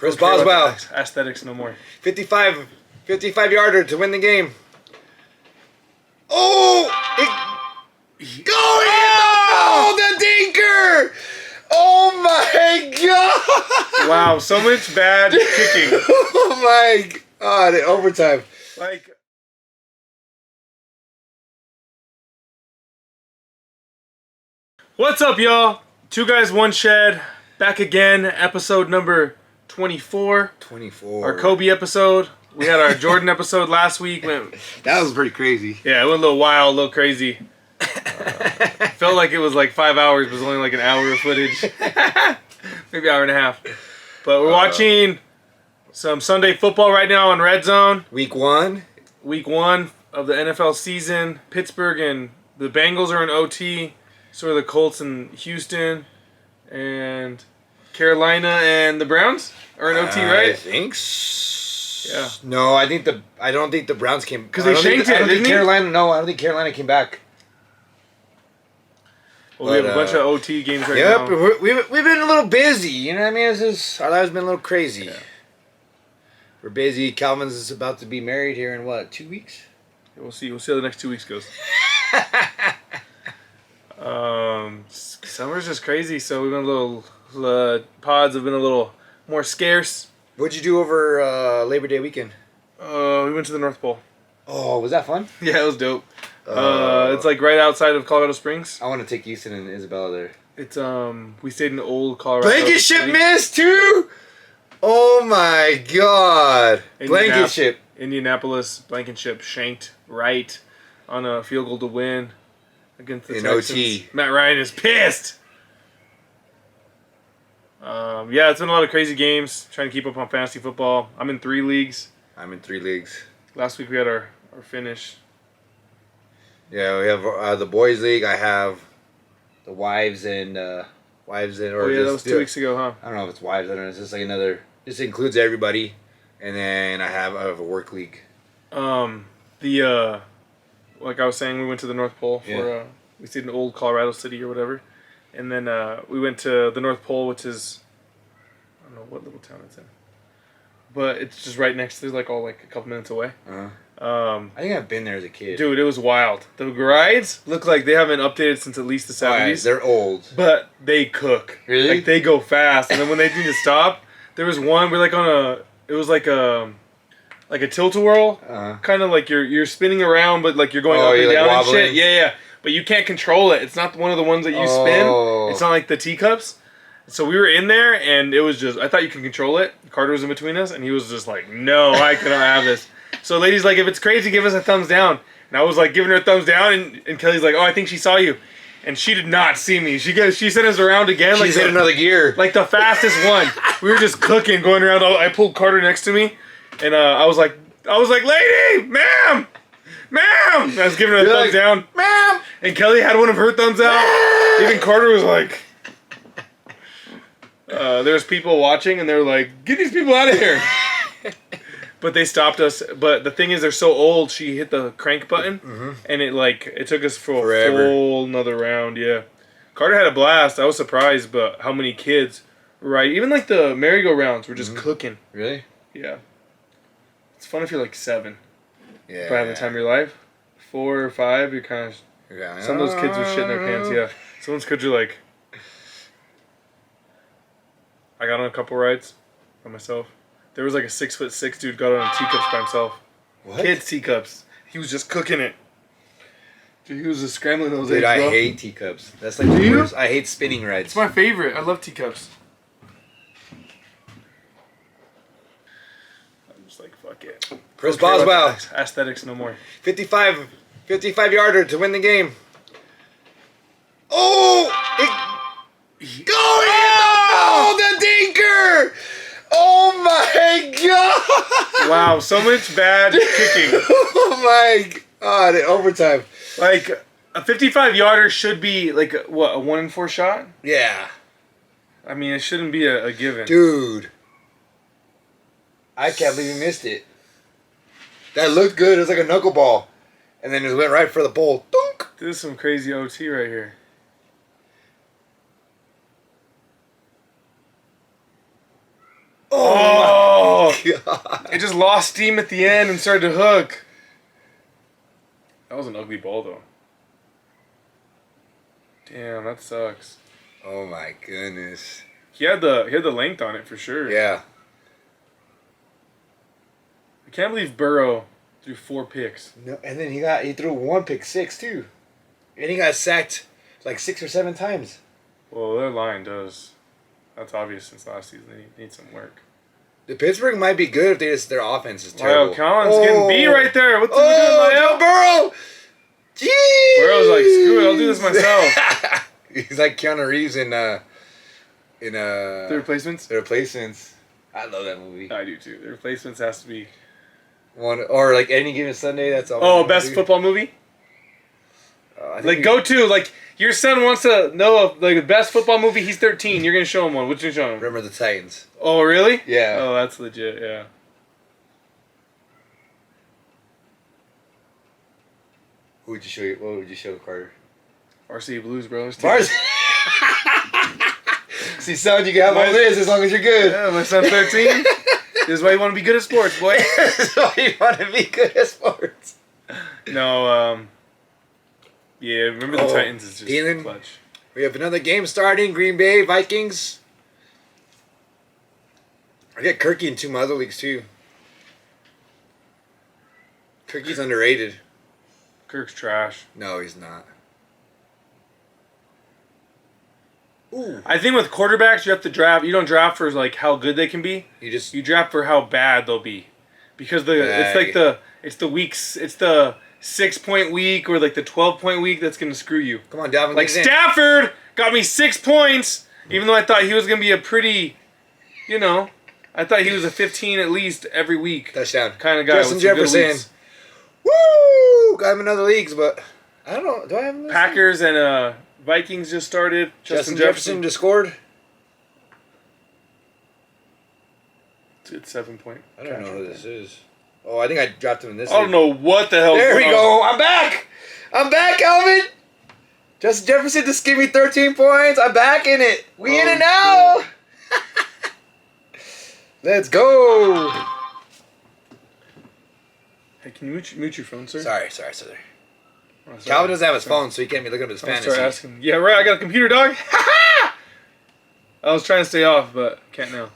Chris Boswell. Aesthetics no more. 55-yarder to win the game. Oh! The dinker! Oh my god! Wow, so much bad kicking. Oh my god, in overtime. Like, what's up, y'all? Two Guys, One Shed. Back again, episode number 24. 24. Our Kobe episode. We had our Jordan episode last week. That was pretty crazy. Yeah, it went a little wild, a little crazy. Felt like it was like 5 hours, but it was only like an hour of footage. Maybe an hour and a half. But we're watching some Sunday football right now on Redzone. Week 1. Week 1 of the NFL season. Pittsburgh and the Bengals are in OT. So are the Colts and Houston. And Carolina and the Browns are in OT, right? I think so. Yeah. No, I don't think the Browns came. Because they shanked it, didn't they? I don't think Carolina came back. Well, we have a bunch of OT games right now. Yep, we've been a little busy. You know what I mean? Our lives been a little crazy. Yeah. We're busy. Calvin's is about to be married here in what, 2 weeks? Yeah, we'll see. We'll see how the next 2 weeks goes. Summer's just crazy, so we've been a little pods have been a little more scarce. What'd you do over Labor Day weekend? We went to the North Pole. Oh, was that fun? Yeah, it was dope. It's like right outside of Colorado Springs. I want to take Easton and Isabella there. It's we stayed in old Colorado. Blankenship missed too. Oh my god! Blankenship. Indianapolis Blankenship shanked right on a field goal to win against the in Texans. OT. Matt Ryan is pissed. Yeah, it's been a lot of crazy games. Trying to keep up on fantasy football. I'm in 3 leagues. I'm in 3 leagues. Last week we had our finish. Yeah, we have the boys league. I have the wives and or that was 2 weeks ago, huh? I don't know if it's wives. I don't know. It's just like another. This includes everybody, and then I have a work league. Like I was saying, we went to the North Pole for we stayed in old Colorado City or whatever, and then we went to the North Pole, which is I don't know what little town it's in, but it's just right next to like a couple minutes away. I think I've been there as a kid. Dude, it was wild. The rides look like they haven't updated since at least the 70s. Right, they're old. But they cook. Really? Like, they go fast. And then when they need to stop, there was one, we're like it was like a tilt-a-whirl. Kind of like you're spinning around, but like you're going up and down and shit. Yeah. But you can't control it. It's not one of the ones that you spin. It's not like the teacups. So we were in there, and it was just, I thought you could control it. Carter was in between us, and he was just like, no, I cannot have this. So lady's like, if it's crazy, give us a thumbs down. And I was like giving her a thumbs down, and Kelly's like, oh, I think she saw you. And she did not see me. She sent us around again. She's hit another gear. Like the fastest one. We were just cooking, going around. I pulled Carter next to me, and I was like, lady, ma'am. I was giving her a thumbs down. Ma'am. And Kelly had one of her thumbs out. Even Carter was like... There's people watching, and they're like, get these people out of here. But they stopped us. But the thing is, they're so old, she hit the crank button, and it took us for Forever. a full another round, yeah. Carter had a blast. I was surprised, but how many kids, right? Even like the merry-go-rounds were just cooking. Really? Yeah. It's fun if you're like 7. Yeah. By the time of your life, 4 or 5, you're kind of... Yeah. Some of those kids are shitting their pants, yeah. Some of those kids are like... I got on a couple rides by myself. There was like a 6'6" dude got on teacups by himself. What? Kids teacups. He was just cooking it. Dude, he was just scrambling those eggs, Dude, I bro. hate teacups. That's like the worst. I hate spinning rides. It's my favorite. I love teacups. I'm just like, fuck it. Chris Boswell. Aesthetics no more. 55-yarder to win the game. Oh! The dinker! Oh my god! Wow, so much bad kicking. Oh my god, in overtime. Like, a 55-yarder should be, like, what, a 1-in-4 shot? Yeah. I mean, it shouldn't be a given. Dude. I can't believe he missed it. That looked good. It was like a knuckleball. And then it went right for the pole. Dunk! This is some crazy OT right here. Oh God. It just lost steam at the end and started to hook. That was an ugly ball, though. Damn, that sucks. Oh my goodness. He had the length on it for sure. Yeah. I can't believe Burrow threw 4 picks. No, and then he threw 1 pick 6 too, and he got sacked like 6 or 7 times. Well, their line does. That's obvious since last season. They need some work. The Pittsburgh might be good if their offense is terrible. Wow, Collins getting beat right there. What's Joe Burrow? Jeez. Burrow's like, screw it, I'll do this myself. He's like Keanu Reeves in The Replacements? The Replacements. I love that movie. I do too. The Replacements has to be one, or like Any Given Sunday. That's all. Oh, best football movie? Like go to, like your son wants to know of like the best football movie. He's 13. You're gonna show him one. What you show him? Remember the Titans. Oh really? Yeah. Oh, that's legit. Yeah. Who would you show? What would you show Carter? RC Blues, bro. Varsity. See, son, you can have all this as long as you're good. Yeah, my son's 13. This is why you want to be good at sports, boy. This is why you want to be good at sports. No, yeah, remember the Titans is just clutch. We have another game starting. Green Bay Vikings. I get Kirky in 2 of my other leagues too. Kirky's underrated. Kirk's trash. No, he's not. Ooh. I think with quarterbacks, you have to draft. You don't draft for like how good they can be. You draft for how bad they'll be, because it's the weeks. It's the 6-point week or like the 12-point week that's gonna screw you. Come on, Dalvin. Like Stafford got me 6 points, even though I thought he was gonna be a pretty, I thought he was a 15 at least every week. Touchdown Kind of guy. Justin Jefferson. Woo! Got him in other leagues, but I don't know. Do I have him? Packers and Vikings just started. Justin Jefferson just scored. It's 7 point. I don't know who this is. Oh, I think I dropped him in this. I don't know what the hell. There we go. I'm back. I'm back, Alvin. Justin Jefferson just gave me 13 points. I'm back in it. We in it now. Let's go. Hey, can you mute your phone, sir? Sorry. Oh, Calvin doesn't have his phone, so he can't be looking at his fantasy. Start asking. Yeah, right. I got a computer, dog. I was trying to stay off, but can't now.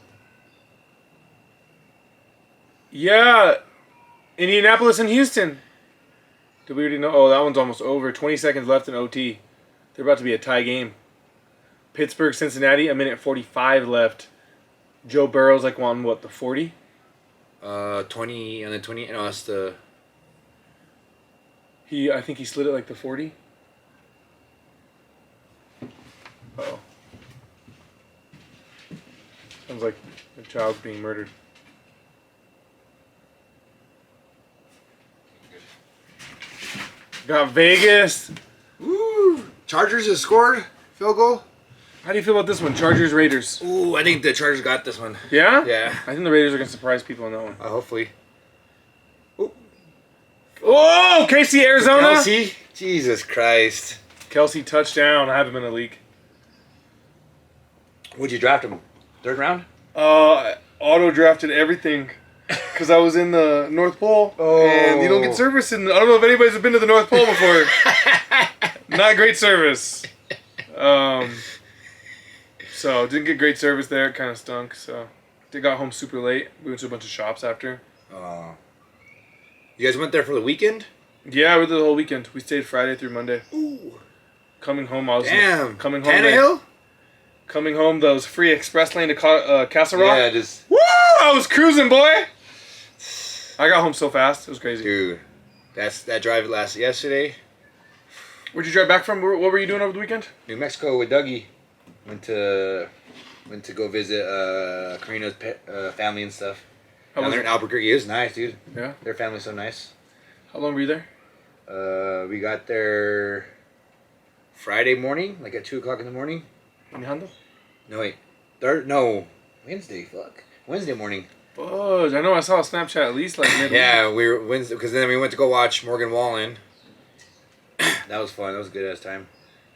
Yeah, Indianapolis and Houston. Did we already know? Oh, that one's almost over. 20 seconds left in OT. They're about to be a tie game. Pittsburgh, Cincinnati, 1:45 left. Joe Burrow's like on what, the 40? 20 and then 20. No, that's the. I think he slid it like the 40. Oh. Sounds like a child's being murdered. Got Vegas. Woo! Chargers has scored. Field goal. How do you feel about this one? Chargers, Raiders. Ooh, I think the Chargers got this one. Yeah? Yeah. I think the Raiders are going to surprise people on that one. Hopefully. Ooh. Oh, Casey, Arizona. Kelsey? Jesus Christ. Kelsey touchdown. I have him in the league. Would you draft him? 3rd round? Auto drafted everything. Because I was in the North Pole, and you don't get service. I don't know if anybody's been to the North Pole before. Not great service. So didn't get great service there. It kind of stunk. So they got home super late. We went to a bunch of shops after. You guys went there for the weekend? Yeah, we did the whole weekend. We stayed Friday through Monday. Ooh. Coming home, I was coming home. Tannehill? Coming home, that was free express lane to Castle Rock. Yeah, just. Woo! I was cruising, boy. I got home so fast. It was crazy. Dude, that drive lasted yesterday. Where'd you drive back from? What were you doing over the weekend? New Mexico with Dougie. Went to go visit Karina's family and stuff. Down there in Albuquerque. It was nice, dude. Yeah? Their family's so nice. How long were you there? We got there Friday morning, like at 2 o'clock in the morning. In Hondo? No, wait. Wednesday, fuck. Wednesday morning. Fudge. I know I saw a Snapchat at least like midweek. Yeah, we were Wednesday, because then we went to go watch Morgan Wallen. That was fun. That was a good ass time.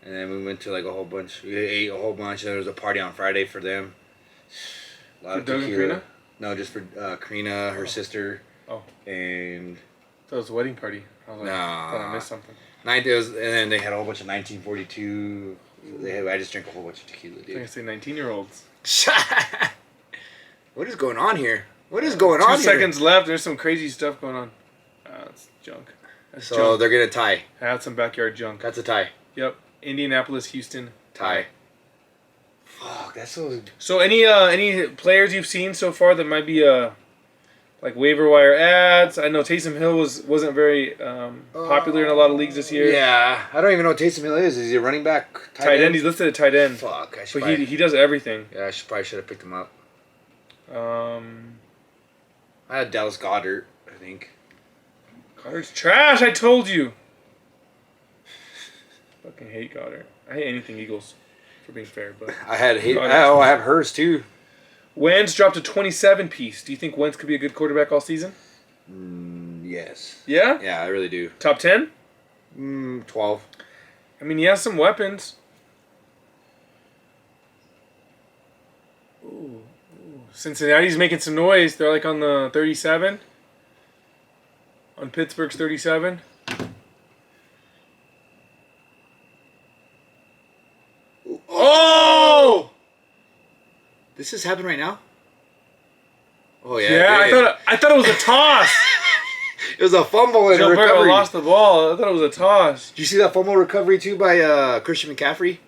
And then we went to like a whole bunch. We ate a whole bunch. And there was a party on Friday for them. A lot of Doug and tequila. Karina? No, just for Karina, her sister. Oh. And... That was a wedding party. I was like, I thought I missed something. And then they had a whole bunch of 1942. I just drank a whole bunch of tequila, dude. I was going to say 19-year-olds. What is going on here? What is going on here? 2 seconds left. There's some crazy stuff going on. That's junk. That's junk. They're going to tie. I had some backyard junk. That's a tie. Yep. Indianapolis, Houston. Tie. Fuck, that's so... So any players you've seen so far that might be like waiver wire ads? I know Taysom Hill wasn't very popular in a lot of leagues this year. Yeah. I don't even know what Taysom Hill is. Is he a running back? Tight end? He's listed at tight end. Fuck. But he does everything. Yeah, I probably should have picked him up. I had Dallas Goedert, I think. Goddard's trash, I told you. Fucking hate Goddard. I hate anything Eagles, for being fair. But I have hers too. Wentz dropped a 27 piece. Do you think Wentz could be a good quarterback all season? Yes. Yeah? Yeah, I really do. Top 10? 12. I mean, he has some weapons. Ooh. Cincinnati's making some noise. They're like on the 37. On Pittsburgh's 37. Oh! This is happening right now? Oh, yeah. Yeah, I thought it was a toss. It was a fumble and a Joe recovery. Burrow lost the ball. I thought it was a toss. Did you see that fumble recovery, too, by Christian McCaffrey?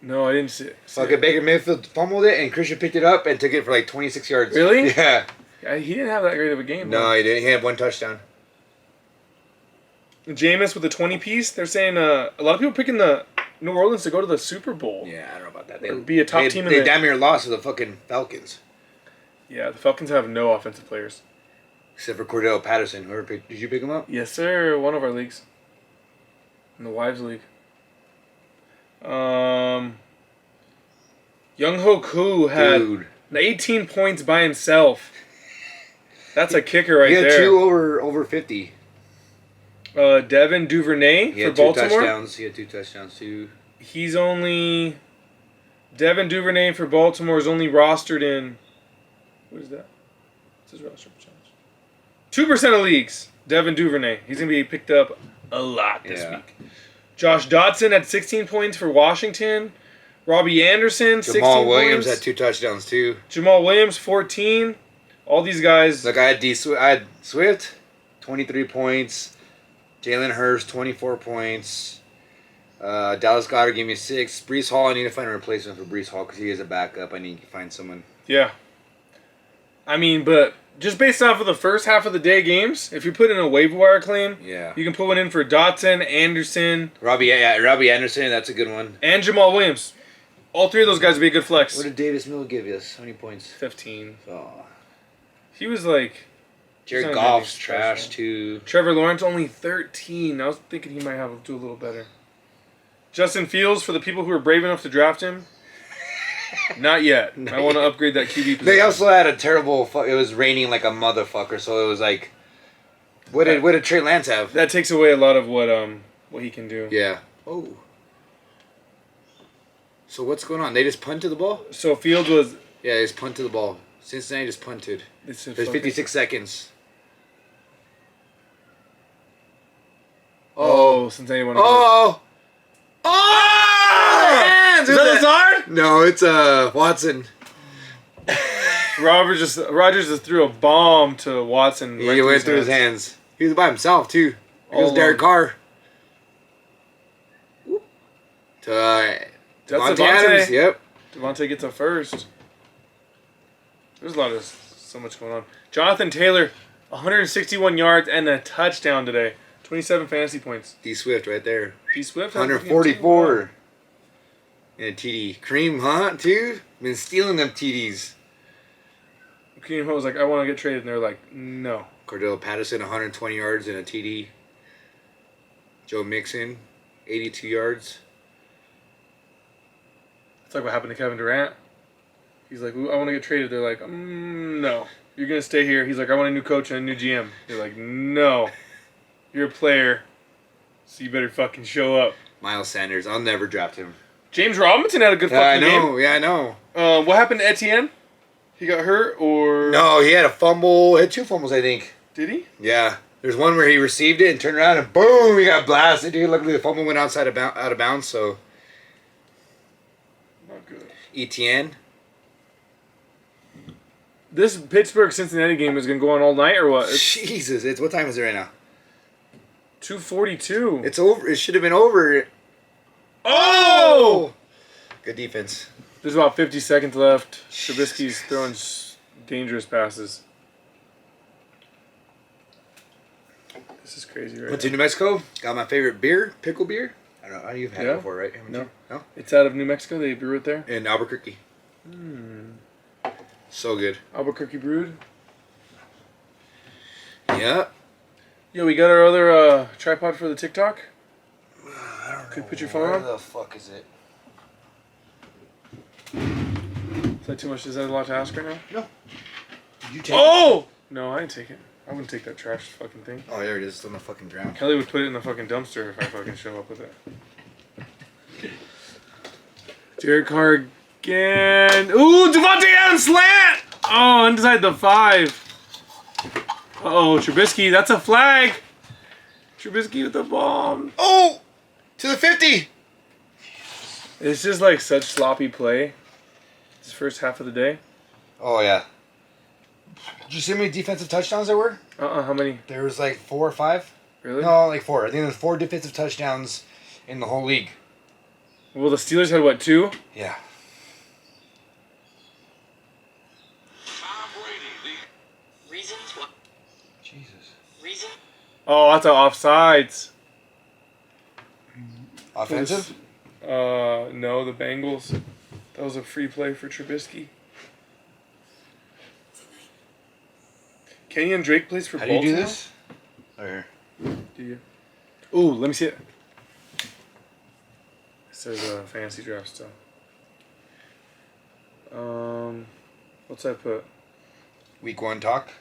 No, I didn't see it. Okay, Baker Mayfield fumbled it, and Christian picked it up and took it for like 26 yards. Really? Yeah. He didn't have that great of a game. No, he didn't. He had 1 touchdown. Jameis with the 20 piece. They're saying a lot of people picking the New Orleans to go to the Super Bowl. Yeah, I don't know about that. They'd be a top team. They damn near lost to the fucking Falcons. Yeah, the Falcons have no offensive players. Except for Cordell Patterson. Did you pick him up? Yes, sir. One of our leagues. In the Wives League. Young-Ho Koo had 18 points by himself. That's a kicker right there. He had 2 over 50. Devin Duvernay for Baltimore. He had 2 touchdowns too. He's only... Devin Duvernay for Baltimore is only rostered in... What is that? What's his roster percentage? 2% of leagues. Devin Duvernay. He's going to be picked up a lot this week. Josh Dotson had 16 points for Washington. Robbie Anderson, 16 points. Jamal Williams had 2 touchdowns too. Jamal Williams, 14. All these guys. Like I had Swift, 23 points. Jalen Hurst, 24 points. Dallas Goedert gave me 6. Breece Hall, I need to find a replacement for Breece Hall because he is a backup. I need to find someone. Yeah. I mean, but just based off of the first half of the day games, if you put in a waiver wire claim, you can put one in for Dotson, Anderson. Robbie Anderson, that's a good one. And Jamal Williams. All 3 of those guys would be a good flex. What did Davis Mills give us? How many points? 15. Oh. He was like... Jared Goff's trash, too. Trevor Lawrence, only 13. I was thinking he might have to do a little better. Justin Fields, for the people who are brave enough to draft him, not yet. I want to upgrade that QB position. They also had a terrible... It was raining like a motherfucker, so it was like... What did Trey Lance have? That takes away a lot of what he can do. Yeah. Oh. So what's going on? They just punted the ball? So Fields was... Yeah, they just punted the ball. Cincinnati just punted. There's 56 seconds. Oh, Cincinnati won. Oh! Is that Lazard? No, it's Watson. Rogers just threw a bomb to Watson. He went through his hands. He was by himself, too. He was Derek Carr. To Devontae Adams. Yep. Devontae gets a first. There's so much going on. Jonathan Taylor, 161 yards and a touchdown today. 27 fantasy points. D Swift right there. D Swift 144. And a TD. Kareem Hunt, too. Been stealing them TDs. Kareem Hunt was like, I want to get traded. And they're like, no. Cordell Patterson, 120 yards and a TD. Joe Mixon, 82 yards. It's like what happened to Kevin Durant. He's like, I want to get traded. They're like, no. You're going to stay here. He's like, I want a new coach and a new GM. They're like, no. You're a player, so you better fucking show up. Miles Sanders, I'll never draft him. James Robinson had a good fucking game. Yeah, I know. What happened to Etienne? He got hurt, or no? He had a fumble. He had 2 fumbles, I think. Did he? Yeah. There's one where he received it and turned around and boom, he got blasted. Dude, luckily the fumble went out of bounds. So. Not good. ETN. This Pittsburgh-Cincinnati game is gonna go on all night, or what? Jesus, what time is it right now? 2:42. It's over. It should have been over. Oh! Good defense. There's about 50 seconds left. Trubisky's throwing dangerous passes. This is crazy, right? Went to New Mexico. Got my favorite beer, pickle beer. I don't know. You've had it before, right? No. No? It's out of New Mexico. They brew it there? In Albuquerque. So good. Albuquerque brewed? Yeah. Yo, we got our other tripod for the TikTok. I don't know. Could you put your phone on? Where the fuck is it? Is that too much? Is that a lot to ask right now? No. Did you take it? No, I didn't take it. I wouldn't take that trash fucking thing. Oh, there it is. It's on the fucking ground. Kelly would put it in the fucking dumpster if I fucking show up with it. Derek Carr again. Ooh, Devontae Adams slant! Oh, inside the 5. Uh-oh, Trubisky, that's a flag. Trubisky with the bomb. Oh! To the 50! It's just like such sloppy play. This first half of the day. Oh, yeah. Did you see how many defensive touchdowns there were? How many? There was like 4 or 5. Really? No, like 4. I think there's 4 defensive touchdowns in the whole league. Well, the Steelers had what, 2? Yeah. Reasons what? Jesus. Reason? Oh, that's offsides. Offensive? No, the Bengals. That was a free play for Trubisky. Kenyon Drake plays for Baltimore. How do you do this? Right here. Do you? Ooh, let me see it. It says fantasy draft still. What's I put? Week 1 talk.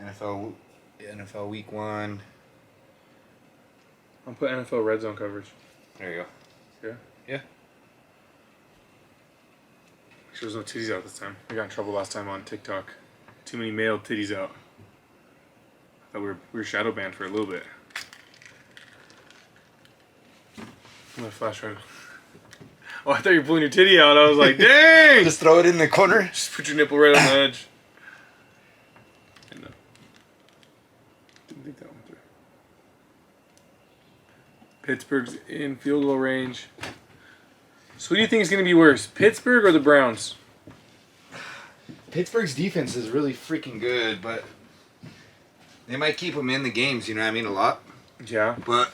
NFL Week 1. I'll put NFL Redzone coverage. There you go. Yeah? Yeah. There was no titties out this time. I got in trouble last time on TikTok. Too many male titties out. I thought we were shadow banned for a little bit. I'm gonna flash right now. Oh, I thought you were pulling your titty out. I was like, dang! Just throw it in the corner. Just put your nipple right on the edge. Didn't think that went through. Pittsburgh's in field goal range. So who do you think is going to be worse, Pittsburgh or the Browns? Pittsburgh's defense is really freaking good, but they might keep them in the games, you know what I mean, a lot. Yeah. But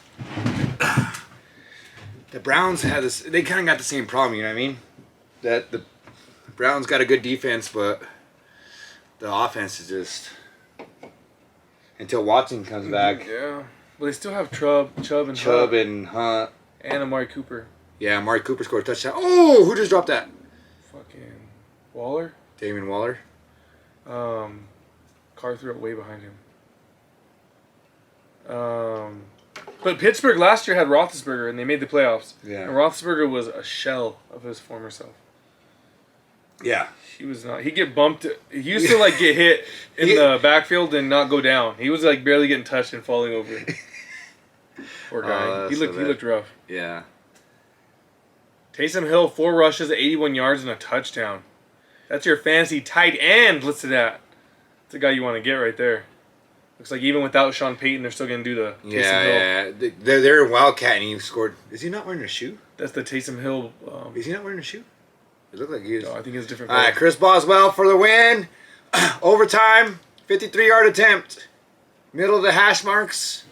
the Browns had this, they kind of got the same problem, you know what I mean? That the Browns got a good defense, but the offense is just, until Watson comes back. Yeah. But they still have Chubb and Hunt. And Amari Cooper. Yeah, Amari Cooper scored a touchdown. Oh, who just dropped that? Fucking Waller. Damon Waller. Carr threw it way behind him. But Pittsburgh last year had Roethlisberger, and they made the playoffs. Yeah. And Roethlisberger was a shell of his former self. Yeah. He was not. He'd get bumped. He used to like get hit in the backfield and not go down. He was like barely getting touched and falling over. Poor guy. He looked rough. Yeah. Taysom Hill, 4 rushes, 81 yards, and a touchdown. That's your fantasy tight end listed at. That's the guy you want to get right there. Looks like even without Sean Payton, they're still going to do the Taysom Hill. Yeah. They're a Wildcat, and he scored. Is he not wearing a shoe? That's the Taysom Hill. Is he not wearing a shoe? It looked like he is. No, I think it's a different. All right, Chris Boswell for the win. Overtime, 53-yard attempt. Middle of the hash marks.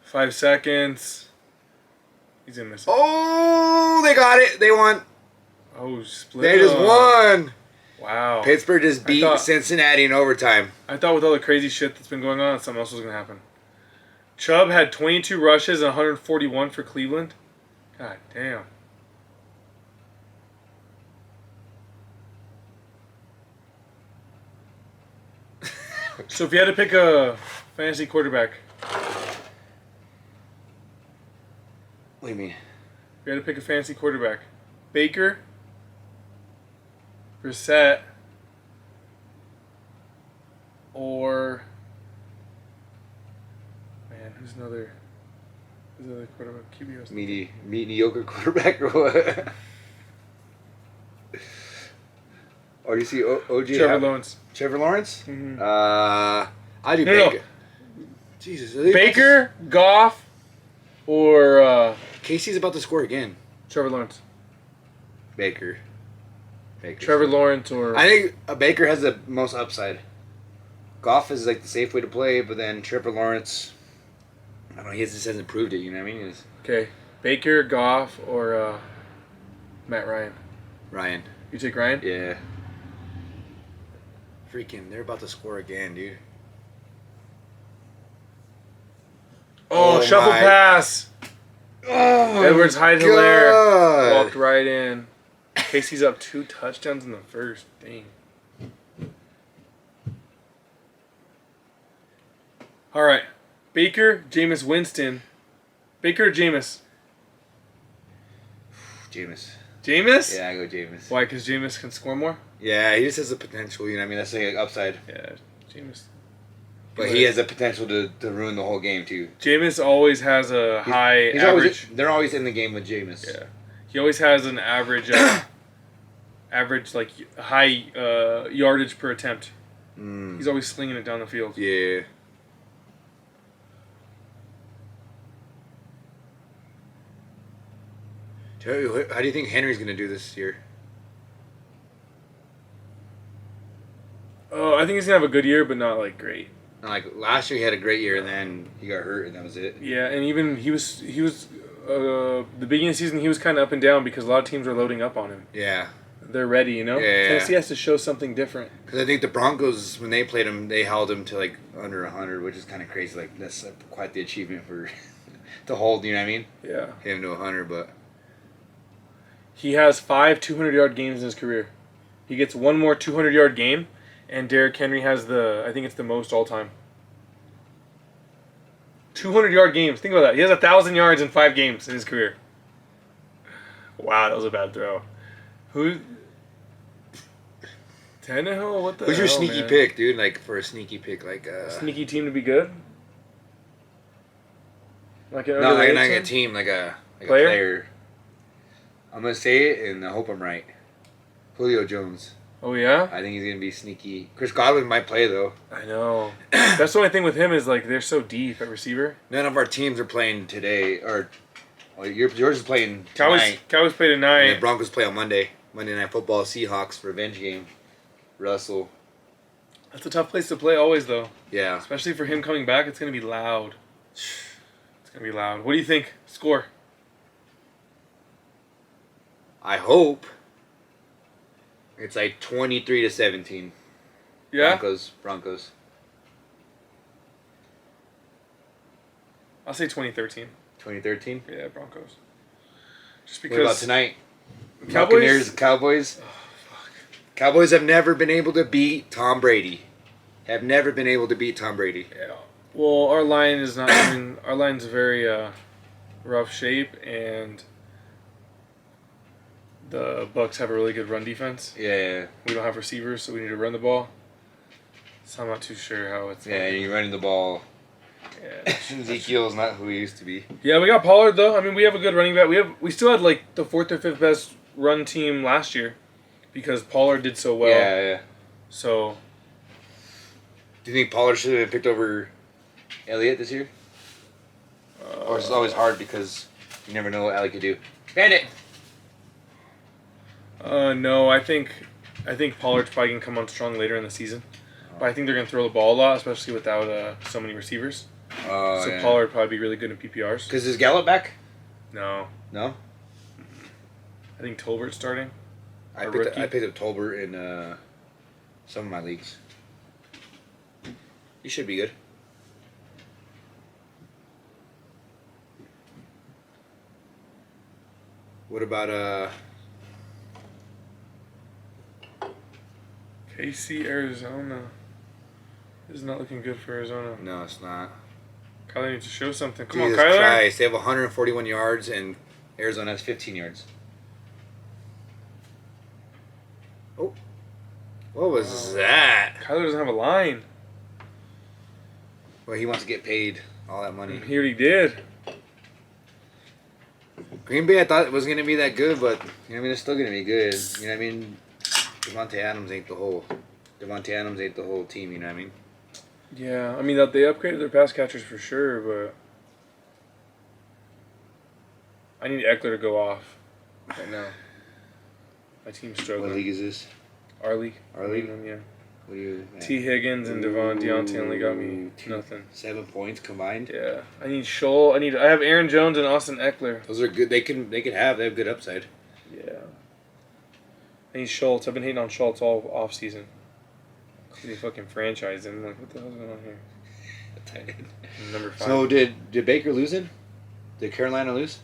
5 seconds. He's going to miss it. Oh, they got it. They won. Oh, split. They just won. Wow. Pittsburgh just beat Cincinnati in overtime. I thought with all the crazy shit that's been going on, something else was going to happen. Chubb had 22 rushes and 141 for Cleveland. God damn. So if you had to pick a fantasy quarterback. What do you mean? If you had to pick a fantasy quarterback. Baker, Brissett, another quarterback? QB. Mediocre quarterback or what? Or do you see OJ? Trevor Lawrence. Trevor Lawrence? Mm-hmm. I do Baker. Jesus. Baker, Goff, or Casey's about to score again. Trevor Lawrence. Baker. Trevor Lawrence or... I think Baker has the most upside. Goff is like the safe way to play, but then Trevor Lawrence, I don't know, he just hasn't proved it, you know what I mean? Okay. Baker, Goff, or Matt Ryan? Ryan. You take Ryan? Yeah. Freaking, they're about to score again, dude. Oh, shuffle pass. Oh, Edwards Hilaire walked right in. Casey's up 2 touchdowns in the first. Dang. All right. Baker, Jameis Winston. Baker or Jameis? Jameis. Jameis? Yeah, I go Jameis. Why? Because Jameis can score more? Yeah, he just has the potential, you know what I mean? That's like upside. Yeah, Jameis. But he has the potential to ruin the whole game, too. Jameis always has a high average. They're always in the game with Jameis. Yeah. He always has an average, like, high yardage per attempt. He's always slinging it down the field. Yeah. How do you think Henry's going to do this year? Oh, I think he's going to have a good year, but not, like, great. Like, last year he had a great year, and then he got hurt, and that was it. Yeah, and even he was the beginning of the season, he was kind of up and down because a lot of teams are loading up on him. Yeah. They're ready, you know? Yeah. Tennessee has to show something different. Because I think the Broncos, when they played him, they held him to, like, under 100, which is kind of crazy. Like, that's quite the achievement for to hold, you know what I mean? Yeah. Him to 100, but... He has 5 200-yard games in his career. He gets one more 200-yard game, and Derrick Henry has I think it's the most all-time. 200-yard games. Think about that. He has 1,000 yards in 5 games in his career. Wow, that was a bad throw. Who? Tannehill? What the Who's your hell, sneaky man? pick, dude? Like, for a sneaky pick, like... Sneaky team to be good? Like an No, like underrated not a team? team, like a Player? player. I'm going to say it, and I hope I'm right. Julio Jones. Oh, yeah? I think he's going to be sneaky. Chris Godwin might play, though. I know. That's the only thing with him is, like, they're so deep at receiver. None of our teams are playing today, or... Well, yours is playing tonight. Cowboys play tonight. And the Broncos play on Monday. Monday Night Football, Seahawks, revenge game. Russell. That's a tough place to play always, though. Yeah. Especially for him coming back, it's going to be loud. It's going to be loud. What do you think? Score? I hope it's like 23-17. Yeah? Broncos. I'll say 2013. 2013? Yeah, Broncos. Just What about because... tonight? Cowboys? Cowboys. Oh, fuck. Cowboys have never been able to beat Tom Brady. Yeah. Well, our line is not even... Our line's very rough shape, and the Bucks have a really good run defense. Yeah. We don't have receivers, so we need to run the ball. So I'm not too sure how it's... Yeah, you're running the ball. Yeah. Ezekiel's not who he used to be. Yeah, we got Pollard though. I mean, we have a good running back. We still had like the 4th or 5th best run team last year because Pollard did so well. Yeah. So, Do you think Pollard should have picked over Elliott this year? Or it's always hard because you never know what Elliott could do. Bandit. no, I think Pollard's probably gonna come on strong later in the season. But I think they're gonna throw the ball a lot, especially without so many receivers. So Yeah. Pollard probably be really good in PPRs. Because is Gallup back? No, No. I think Tolbert's starting. I A picked rookie? up Tolbert in some of my leagues. He should be good. What about KC, Arizona. This is not looking good for Arizona. No, it's not. Kyler needs to show something. Come Jesus on, Kyler. Christ, they have 141 yards and Arizona has 15 yards. Oh, what was that? Kyler doesn't have a line. Well, he wants to get paid. all that money. He already did. Green Bay, I thought it was gonna be that good, but you know what I mean. It's still gonna be good. You know what I mean. Devontae Adams ain't the whole team. You know what I mean. Yeah, I mean, they upgraded their pass catchers for sure, but I need Eckler to go off right now. My team's struggling. What league is this? Our league. Our league? Yeah. What do you? T. Higgins and Deontay only got me nothing. 7 points combined. Yeah, I need Scholl. I have Aaron Jones and Austin Eckler. Those are good. They have good upside. Yeah. I need Schultz. I've been hating on Schultz all off season. They fucking franchise him. I'm like, what the hell's going on here? Number 5. So did Baker lose it? Did Carolina lose?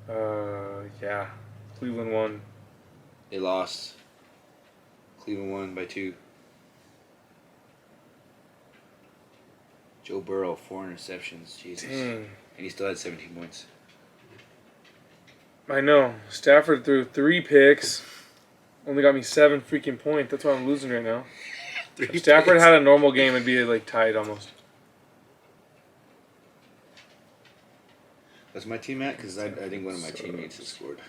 Yeah. Cleveland won. They lost. Cleveland won by 2. Joe Burrow, 4 interceptions. Jesus. Dang. And he still had 17 points. I know. Stafford threw 3 picks. Only got me 7 freaking points. That's why I'm losing right now. If Stafford had a normal game, it'd be like tied almost. What's my team at? Because I think one of my teammates has scored.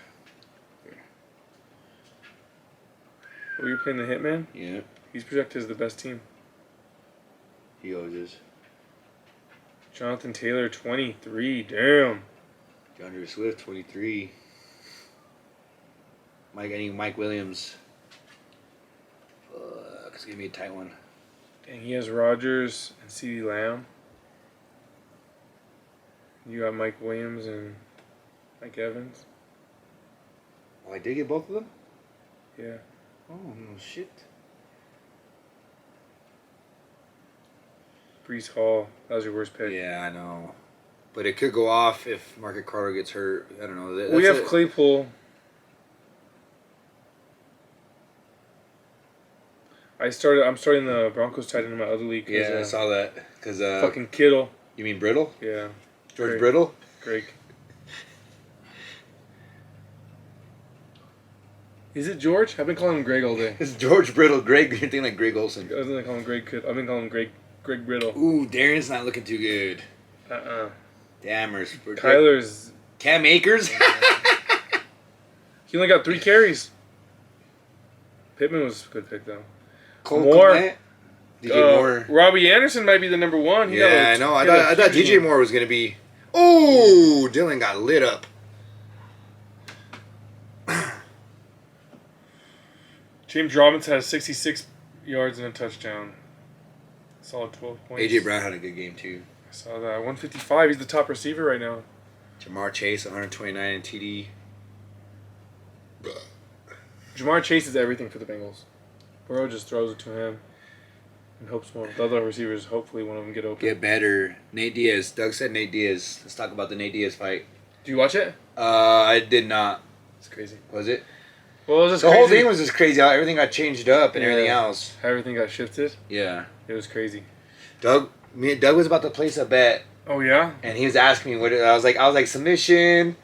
Were you playing the Hitman? Yeah. He's projected as the best team. He always is. Jonathan Taylor, 23. Damn. DeAndre Swift, 23. Mike Williams. It's going to be a tight one. Dang, he has Rodgers and CeeDee Lamb. You got Mike Williams and Mike Evans. Oh, I did get both of them? Yeah. Oh, no shit. Brees Hall. That was your worst pick. Yeah, I know. But it could go off if Market Carter gets hurt. I don't know. We have Claypool. I'm starting the Broncos tight end in my other league. Yeah, I saw that. Cause, fucking Kittle. You mean Brittle? Yeah. George Greg. Brittle? Greg. Is it George? I've been calling him Greg all day. It's George Brittle. Greg, you're thinking like Greg Olsen. I've been calling him Greg. I've been calling him Greg Brittle. Ooh, Darren's not looking too good. Dammers. Kyler's. Cam Akers? He only got 3 carries. Pittman was a good pick, though. Cole Moore. Kmet? DJ Moore. Robbie Anderson might be the number 1. I know. I thought DJ Moore was going to be... Oh, Dylan got lit up. James Robinson has 66 yards and a touchdown. Solid 12 points. A.J. Brown had a good game, too. I saw that. 155. He's the top receiver right now. Jamar Chase, 129 TD. Jamar Chase is everything for the Bengals. Burrow just throws it to him and hopes more. The other receivers, hopefully one of them get open. Get better. Nate Diaz. Doug said Nate Diaz. Let's talk about the Nate Diaz fight. Do you watch it? I did not. It's crazy. Was it? Well, it was just the crazy. whole thing was just crazy. How everything got changed up and everything else. Everything got shifted. Yeah. It was crazy. Doug was about to place a bet. Oh yeah. And he was asking me what I was like submission,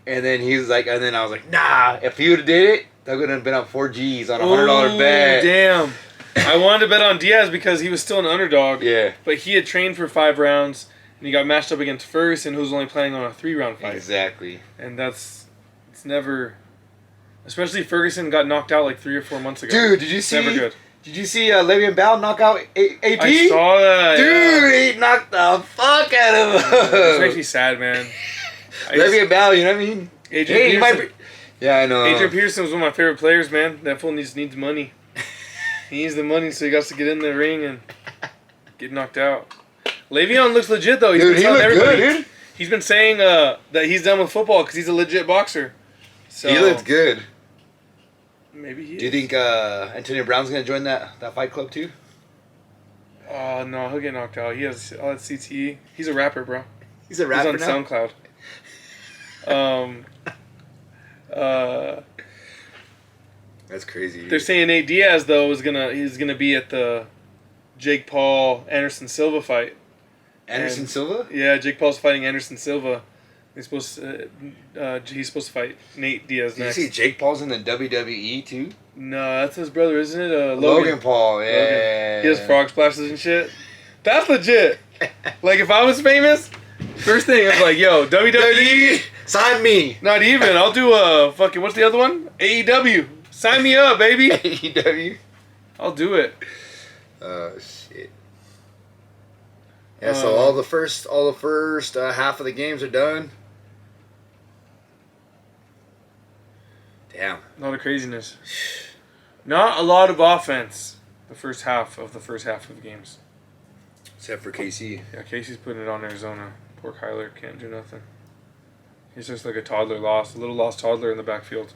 and then he was like, and then I was like, nah. If he would have did it, Doug would have been up 4 G's on a $100 bet. Damn. I wanted to bet on Diaz because he was still an underdog. Yeah. But he had trained for 5 rounds, and he got matched up against Ferguson, who's only planning on a 3-round fight. Exactly. And it's never, especially Ferguson got knocked out like 3 or 4 months ago. Dude, did you see? Never good. Did you see Le'Veon Bell knock out AP? I saw that. Dude, he knocked the fuck out of him. This makes me sad, man. Le'Veon Bell, you know what I mean? Adrian Peterson. Yeah, I know. Adrian Peterson was one of my favorite players, man. That fool needs money. He needs the money, so he got to get in the ring and get knocked out. Le'Veon looks legit, though. He looked good, dude. He's been saying that he's done with football because he's a legit boxer. So he looked good. Maybe he is. Do you think Antonio Brown's going to join that fight club, too? Oh, no. He'll get knocked out. He has all that CTE. He's a rapper, bro. He's a rapper He's now? on SoundCloud. That's crazy. Dude. They're saying Nate Diaz though he's gonna be at the Jake Paul Anderson Silva fight. Anderson Silva? Yeah, Jake Paul's fighting Anderson Silva. He's supposed to fight Nate Diaz next. Did you see Jake Paul's in the WWE too? No, that's his brother, isn't it? Logan Paul, yeah. Logan. He has frog splashes and shit. That's legit. Like, if I was famous, first thing, I was like, yo, WWE, sign me. Not even. I'll do a fucking, what's the other one? AEW. Sign me up, baby. AEW. I'll do it. Shit. Yeah, so all the first half of the games are done. Damn. A lot of craziness. Not a lot of offense. The first half of the games. Except for KC. Yeah, Casey's putting it on Arizona. Poor Kyler can't do nothing. He's just like a little lost toddler in the backfield.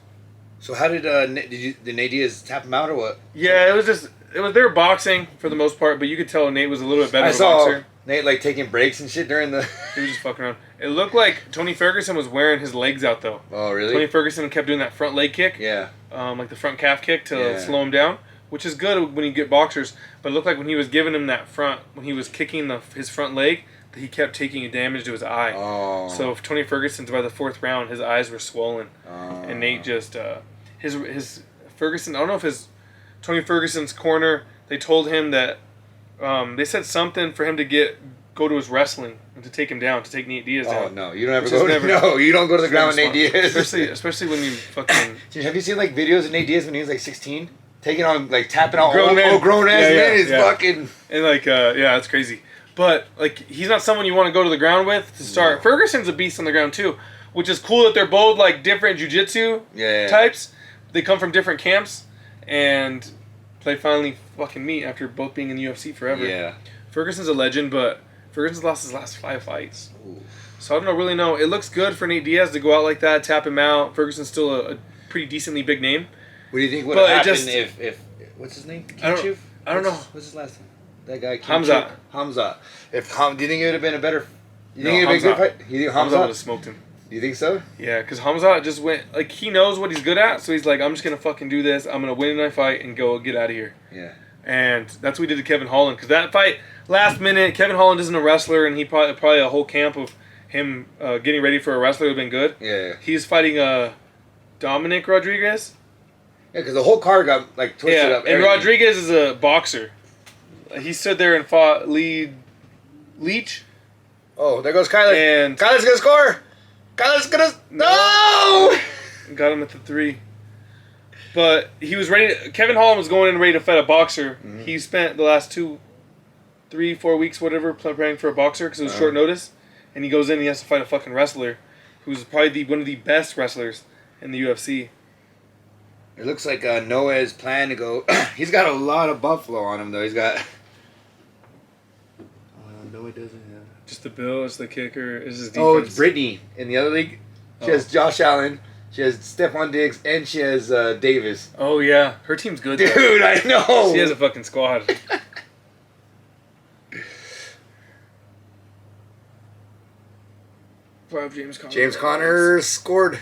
So how did Nate Diaz tap him out or what? Yeah, it was they were boxing for the most part, but you could tell Nate was a little bit better of a boxer. Nate like taking breaks and shit during the. He was just fucking around. It looked like Tony Ferguson was wearing his legs out though. Oh really? Tony Ferguson kept doing that front leg kick. Yeah. Like the front calf kick to slow him down, which is good when you get boxers. But it looked like when he was giving him that when he was kicking his front leg, that he kept taking damage to his eye. Oh. So if Tony Ferguson's by the fourth round, his eyes were swollen, and Nate just his Ferguson. I don't know if his Tony Ferguson's corner. They told him that they said something for him to go to his wrestling and to take him down, to take Nate Diaz down. Oh no, you don't ever go. No, you don't go to the ground with Nate Diaz. Especially when you fucking. Have you seen like videos of Nate Diaz when he was like 16, taking on like tapping out grown ass men is fucking. And like that's crazy. But like he's not someone you want to go to the ground with to start. No. Ferguson's a beast on the ground too, which is cool that they're both like different jiu-jitsu types. They come from different camps and they finally fucking meet after both being in the UFC forever. Yeah. Ferguson's a legend, but Ferguson's lost his last 5 fights. Ooh. So I don't really know. It looks good for Nate Diaz to go out like that, tap him out. Ferguson's still a pretty decently big name. What do you think would have happened if what's his name? I don't know. What's his last name? That guy. Hamza. Hamza. Do you think it would have been a better? You think it would have been a good fight? You think Hamza would have smoked him. You think so? Yeah, because Hamza just went like he knows what he's good at, so he's like, I'm just gonna fucking do this. I'm gonna win my fight and get out of here. Yeah. And that's what we did to Kevin Holland, because that fight last minute, Kevin Holland isn't a wrestler, and he probably a whole camp of him getting ready for a wrestler would have been good. Yeah. He's fighting Dominic Rodriguez. Yeah, because the whole card got like twisted up. And Rodriguez is a boxer. He stood there and fought Leach. Oh, there goes Kyler. And Kyler's gonna score. Kyler's gonna no. Got him at the 3. But he was ready. Kevin Holland was going in ready to fight a boxer. Mm-hmm. He spent the last 2, 3, 4 weeks, whatever, preparing for a boxer because it was short notice. And he goes in and he has to fight a fucking wrestler who's probably one of the best wrestlers in the UFC. It looks like Noah is planning to go. He's got a lot of buffalo on him, though. He's got. No, it doesn't have. Just the Bill is the kicker. Is his defense. Oh, it's Brittany in the other league. She has Josh Allen. She has Stephon Diggs, and she has Davis. Oh, yeah. Her team's good, dude, though. I know. She has a fucking squad. James Conner scored.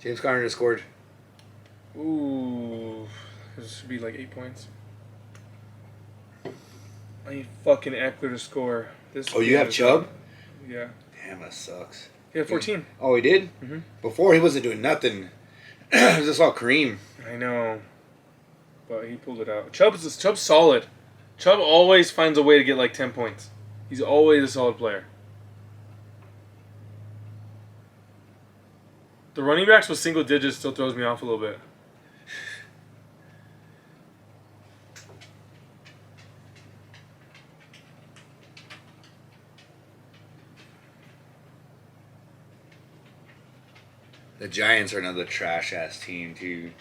James Conner just scored. Ooh. This should be like 8 points. I need fucking Eckler to score. You have Chubb? Yeah. Damn, that sucks. He had 14. Oh, he did? Mm-hmm. Before, he wasn't doing nothing. It was just all Kareem. I know. But he pulled it out. Chubb's solid. Chubb always finds a way to get like 10 points. He's always a solid player. The running backs with single digits still throws me off a little bit. The Giants are another trash-ass team, too.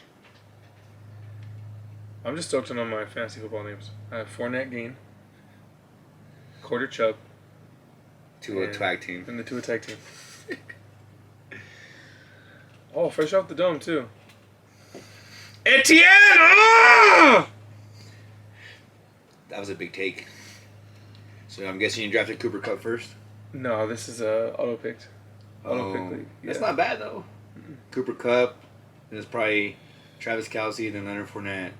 I'm just stoked on my fantasy football names. I have Fournette Gain, Quarter Chubb, Tua tag team. And the Tua tag team. Oh, fresh off the dome, too. Etienne! Oh! That was a big take. So I'm guessing you drafted Cooper Kupp first? No, this is auto-picked. Auto-picked league. That's not bad, though. Mm-hmm. Cooper Kupp, and it's probably Travis Kelce, then Leonard Fournette,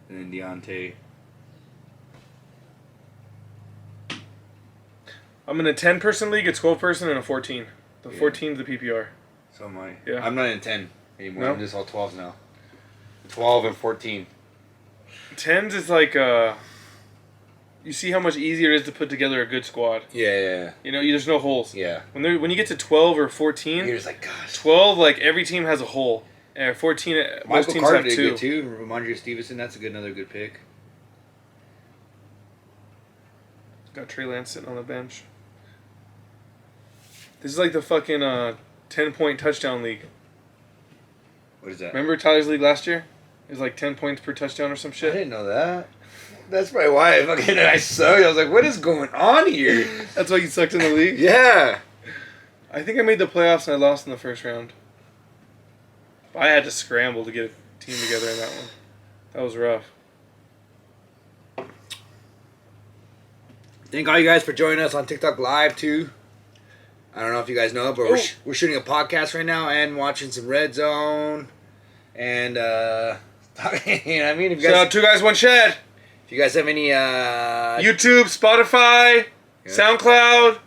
and then Deontay. I'm in a 10-person league, a 12-person, and a 14. The 14 is the PPR. So am I. Yeah. I'm not in 10 anymore. No? I'm just all 12s now. 12 and 14. 10s is like you see how much easier it is to put together a good squad. Yeah. You know, there's no holes. Yeah. When you get to 12 or 14, you're just like, gosh. 12, like every team has a hole. 14, most Michael teams Carter have did two. good too. Ramondre Stevenson, that's another good pick. Got Trey Lance sitting on the bench. This is like the fucking 10-point touchdown league. What is that? Remember Tyler's league last year? It was like 10 points per touchdown or some I shit. didn't know that. That's probably why I sucked. I was like, what is going on here? That's why you sucked in the league? Yeah. I think I made the playoffs and I lost in the first round. I had to scramble to get a team together in that one. That was rough. Thank all you guys for joining us on TikTok Live too. I don't know if you guys know, but we're shooting a podcast right now and watching some Red Zone. And you know what I mean, if you guys, Shout out Two Guys One Shed. If you guys have any YouTube, Spotify, SoundCloud.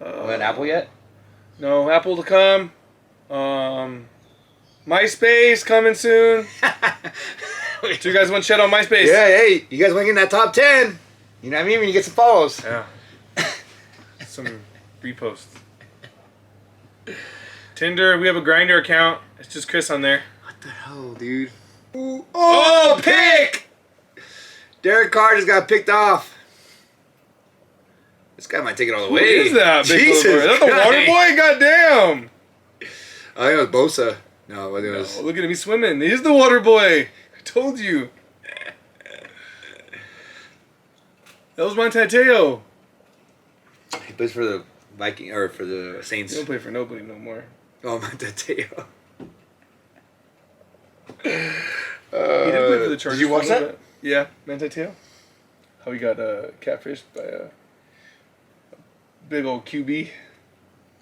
on Apple yet? No, Apple to come. MySpace coming soon. Two Guys One Shed on MySpace. Yeah, hey, you guys want to get in that top 10? You know what I mean? When you get some follows. Yeah. Some reposts. Tinder, we have a Grinder account. It's just Chris on there. What the hell, dude? Ooh. Oh, pick! Derek Carr just got picked off. This guy might take it all the Who way. is that big Jesus boy? Is that the Christ. water boy? Goddamn. I think it was Bosa. No, it was... Oh, look at me swimming. He's the water boy. I told you. That was Montateo. He plays for the Viking or for the Saints. He don't play for nobody no more. Oh, Montateo. He did play for the Chargers. Did you watch for a little that? bit. Yeah, Montateo. How he got catfished by a big old QB.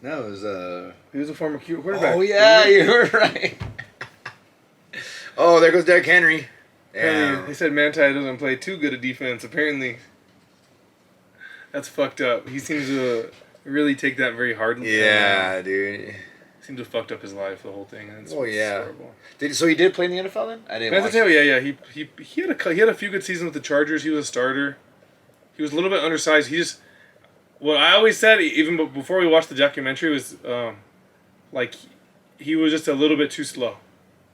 No, it was He was a former quarterback. Oh yeah, you were right. Oh, there goes Derrick Henry. Apparently, they said Manti doesn't play too good a defense. Apparently, that's fucked up. He seems to really take that very hardly. Yeah, dude. Seems to have fucked up his life, the whole thing. And it's, Oh yeah. It's horrible. So he did play in the NFL then? I didn't. Manti, yeah. He had a few good seasons with the Chargers. He was a starter. He was a little bit undersized. What I always said, even before we watched the documentary, was like he was just a little bit too slow.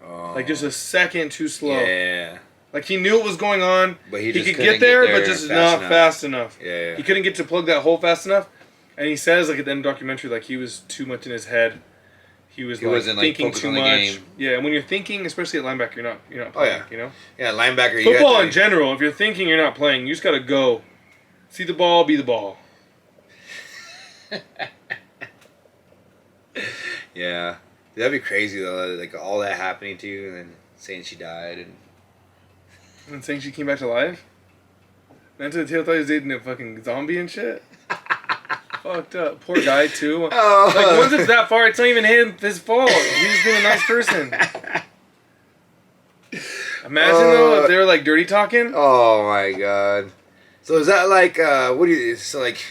Oh. Like just a second too slow. Yeah. Like he knew what was going on. But he could just get there, but just not fast enough. Yeah. He couldn't get to plug that hole fast enough. And he says, like at the end of the documentary, like he was too much in his head. He wasn't thinking too much. Game. Yeah, and when you're thinking, especially at linebacker, you're not playing. You know. Yeah, linebacker. Football in general, if you're thinking, you're not playing. You just gotta go, see the ball, be the ball. Yeah, that'd be crazy though. Like all that happening to you, and then saying she died, and saying she came back to life. Manti thought he was dating a fucking zombie and shit. Fucked up. Poor guy too. Oh. Like once it's that far, it's not even his fault. He's just being a nice person. Imagine though if they were like dirty talking. Oh my god. So is that like what do you? So like,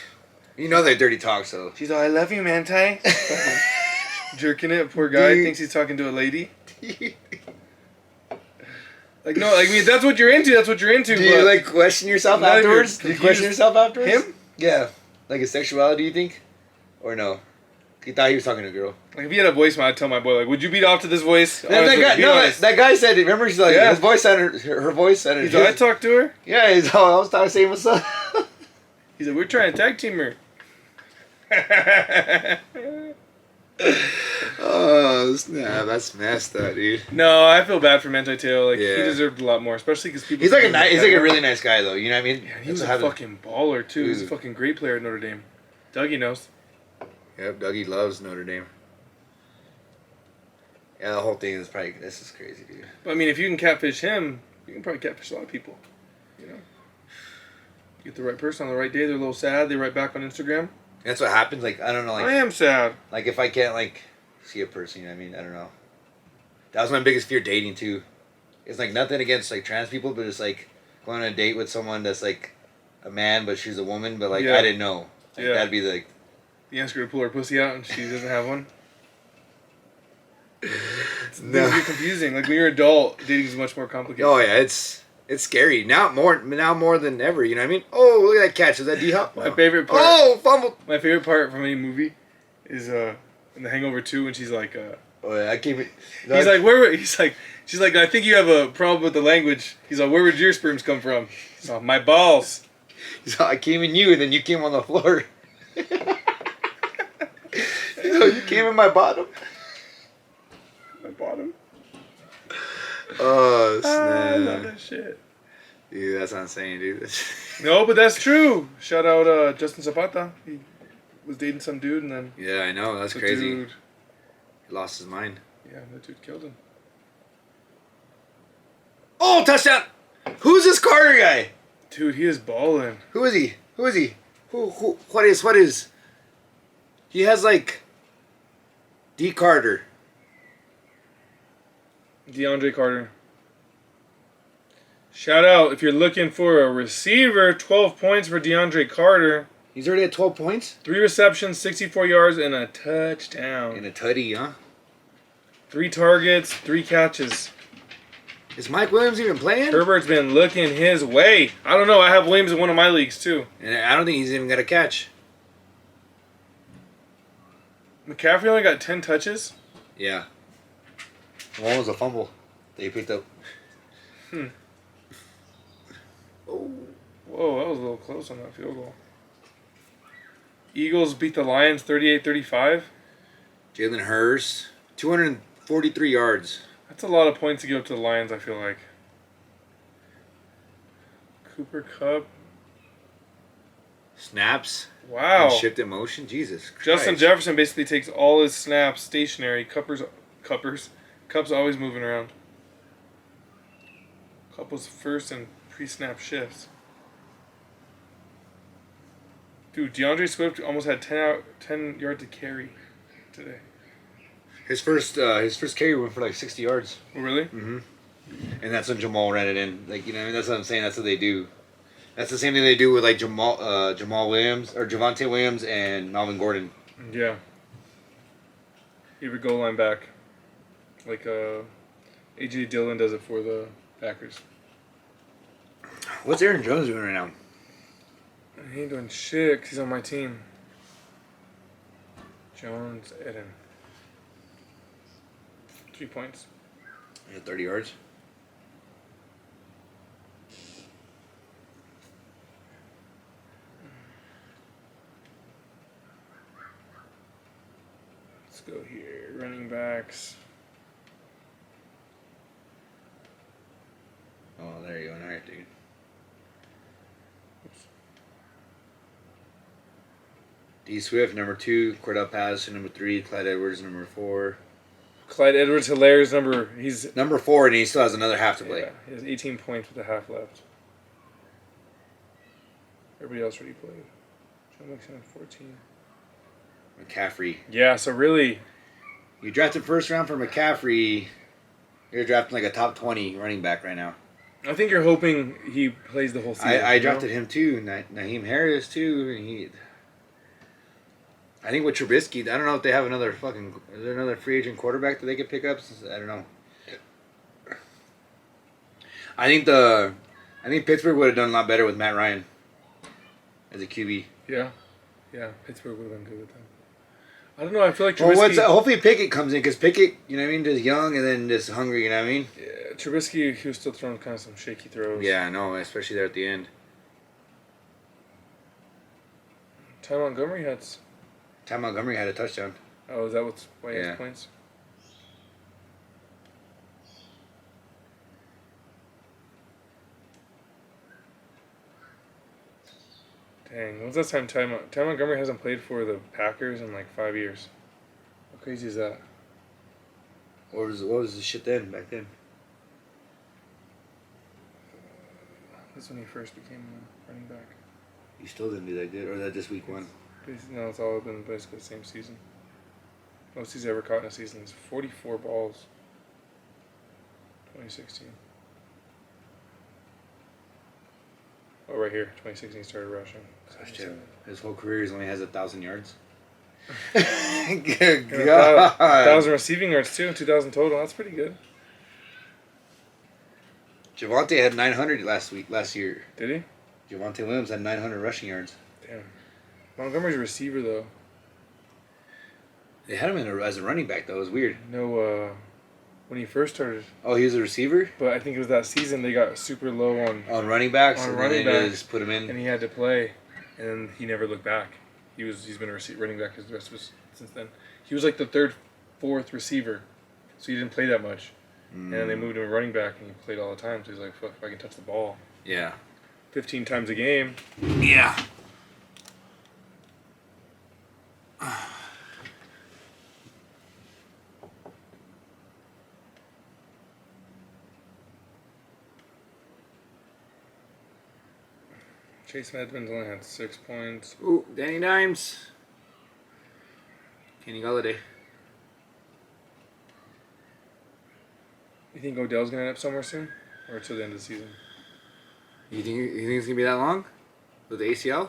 you know, they're dirty talk. So she's like, "I love you, Manti." Jerking it. Poor guy thinks he's talking to a lady. Like no, like I mean that's what you're into. That's what you're into. Do you like question yourself afterwards? Do you question yourself afterwards? Him? Yeah. Like his sexuality, you think? Or no? He thought he was talking to a girl. Like if he had a voicemail, I'd tell my boy, like, would you beat off to this voice? That guy said, remember, she's like, his voice sounded, her voice sounded. He's like, I talked to her? Yeah, I was talking, saying what's up. He's like, we're trying to tag team her. Oh, snap, that's messed up, dude. No, I feel bad for Manti Te'o. Like, he deserved a lot more, especially because people... He's like a really nice guy, though, you know what I mean? Yeah, he was a fucking baller, too. He was a fucking great player at Notre Dame. Dougie knows. Yep, Dougie loves Notre Dame. Yeah, the whole thing is probably... This is crazy, dude. But, I mean, if you can catfish him, you can probably catfish a lot of people. You know? You get the right person on the right day, they're a little sad, they write back on Instagram. That's what happens, like, I don't know, like... I am sad. Like, if I can't, like, see a person, you know what I mean? I don't know. That was my biggest fear dating, too. It's, like, nothing against, like, trans people, but it's, like, going on a date with someone that's, like, a man, but she's a woman, but, like, I didn't know. Like, that'd be, like... You ask her to pull her pussy out and she doesn't have one? No. It's confusing. Like, when you're an adult, dating is much more complicated. Oh, yeah, it's... It's scary now more than ever. You know what I mean? Oh, look at that catch! Is that D-Hop? My favorite part. Oh, fumbled! My favorite part from any movie is in The Hangover 2 when she's like. Oh yeah, I can't. He's like, where? He's like, she's like, I think you have a problem with the language. He's like, where would your sperms come from? He's like, my balls. He's like, I came in you, and then you came on the floor. He's like, you came in my bottom. My bottom. Oh snap! I love that shit. Dude, that's not insane, dude. No, but that's true. Shout out Justin Zapata. He was dating some dude, and then Yeah, I know. That's the crazy. dude. He lost his mind. Yeah, that dude killed him. Oh, touchdown! Who's this Carter guy? Dude, he is balling. Who is he? Who is he? What is? He has like D. Carter. DeAndre Carter. Shout out if you're looking for a receiver. 12 points for DeAndre Carter. He's already at 12 points? 3 receptions, 64 yards, and a touchdown. And a tutty, huh? 3 targets, 3 catches. Is Mike Williams even playing? Herbert's been looking his way. I don't know. I have Williams in one of my leagues, too. And I don't think he's even got a catch. McCaffrey only got 10 touches. Yeah. One was a fumble that he picked up. Oh. Whoa, that was a little close on that field goal. Eagles beat the Lions 38-35. Jalen Hurst, 243 yards. That's a lot of points to give up to the Lions, I feel like. Cooper Kupp. Snaps. Wow. And shift in motion. Jesus Christ. Justin Jefferson basically takes all his snaps stationary. Kupp's always moving around. Kupp was first in pre-snap shifts. Dude, DeAndre Swift almost had 10 yards to carry today. His first carry went for like 60 yards. Oh, really? Mm-hmm. And that's when Jamal ran it in. Like, you know, that's what I'm saying. That's what they do. That's the same thing they do with like Jamal Williams or Javonte Williams and Melvin Gordon. Yeah. He would goal line back. Like A.J. Dillon does it for the Packers. What's Aaron Jones doing right now? He ain't doing shit 'cause he's on my team. Jones, Eden. 3 points. He had 30 yards. Let's go here. Running backs. Oh, there you go. All right, dude. D. Swift, number 2. Cordell Patterson, number 3. Clyde Edwards, number 4. Clyde Edwards-Hilaire's number. He's number 4, and he still has another half to play. Yeah, he has 18 points with a half left. Everybody else already played. John Mixon had 14. McCaffrey. Yeah, so really, You drafted first round for McCaffrey. You're drafting like a top 20 running back right now. I think you're hoping he plays the whole season. I drafted him too. Naheem Harris too. And I think with Trubisky, I don't know if they have another is there another free agent quarterback that they could pick up? I don't know. I think Pittsburgh would have done a lot better with Matt Ryan as a QB. Yeah, Pittsburgh would have been good with him. I don't know. I feel like Trubisky. Well, hopefully Pickett comes in because Pickett, you know what I mean, just young and then just hungry. You know what I mean? Yeah, Trubisky, he was still throwing kind of some shaky throws. Yeah, I know, especially there at the end. Ty Montgomery had a touchdown. Oh, is that why he has points? Dang, when's the last time Ty Montgomery hasn't played for the Packers in like 5 years? How crazy is that? What was the shit then, back then? That's when he first became a running back. You still didn't do that good, or that just week 1? No, it's all been basically the same season. Most he's ever caught in a season is 44 balls. 2016. Oh, right here. 2016 started rushing. Gosh, Jim, his whole career he only has 1,000 yards. Good God. 1,000 receiving yards too. 2,000 total. That's pretty good. Javonte had 900 last year. Did he? Javonte Williams had 900 rushing yards. Damn. Montgomery's a receiver, though. They had him as a running back, though. It was weird. No, when he first started. Oh, he was a receiver? But I think it was that season they got super low on running backs? On running backs. Just put him in. And he had to play. And then he never looked back. He's been a running back the rest of his since then. He was like the third, fourth receiver. So he didn't play that much. And then they moved him to running back, and he played all the time. So he's like, fuck, if I can touch the ball. Yeah. 15 times a game. Yeah. Chase Edmonds only had 6 points. Ooh, Danny Dimes. Kenny Galladay. You think Odell's going to end up somewhere soon? Or till the end of the season? You think it's going to be that long? With the ACL?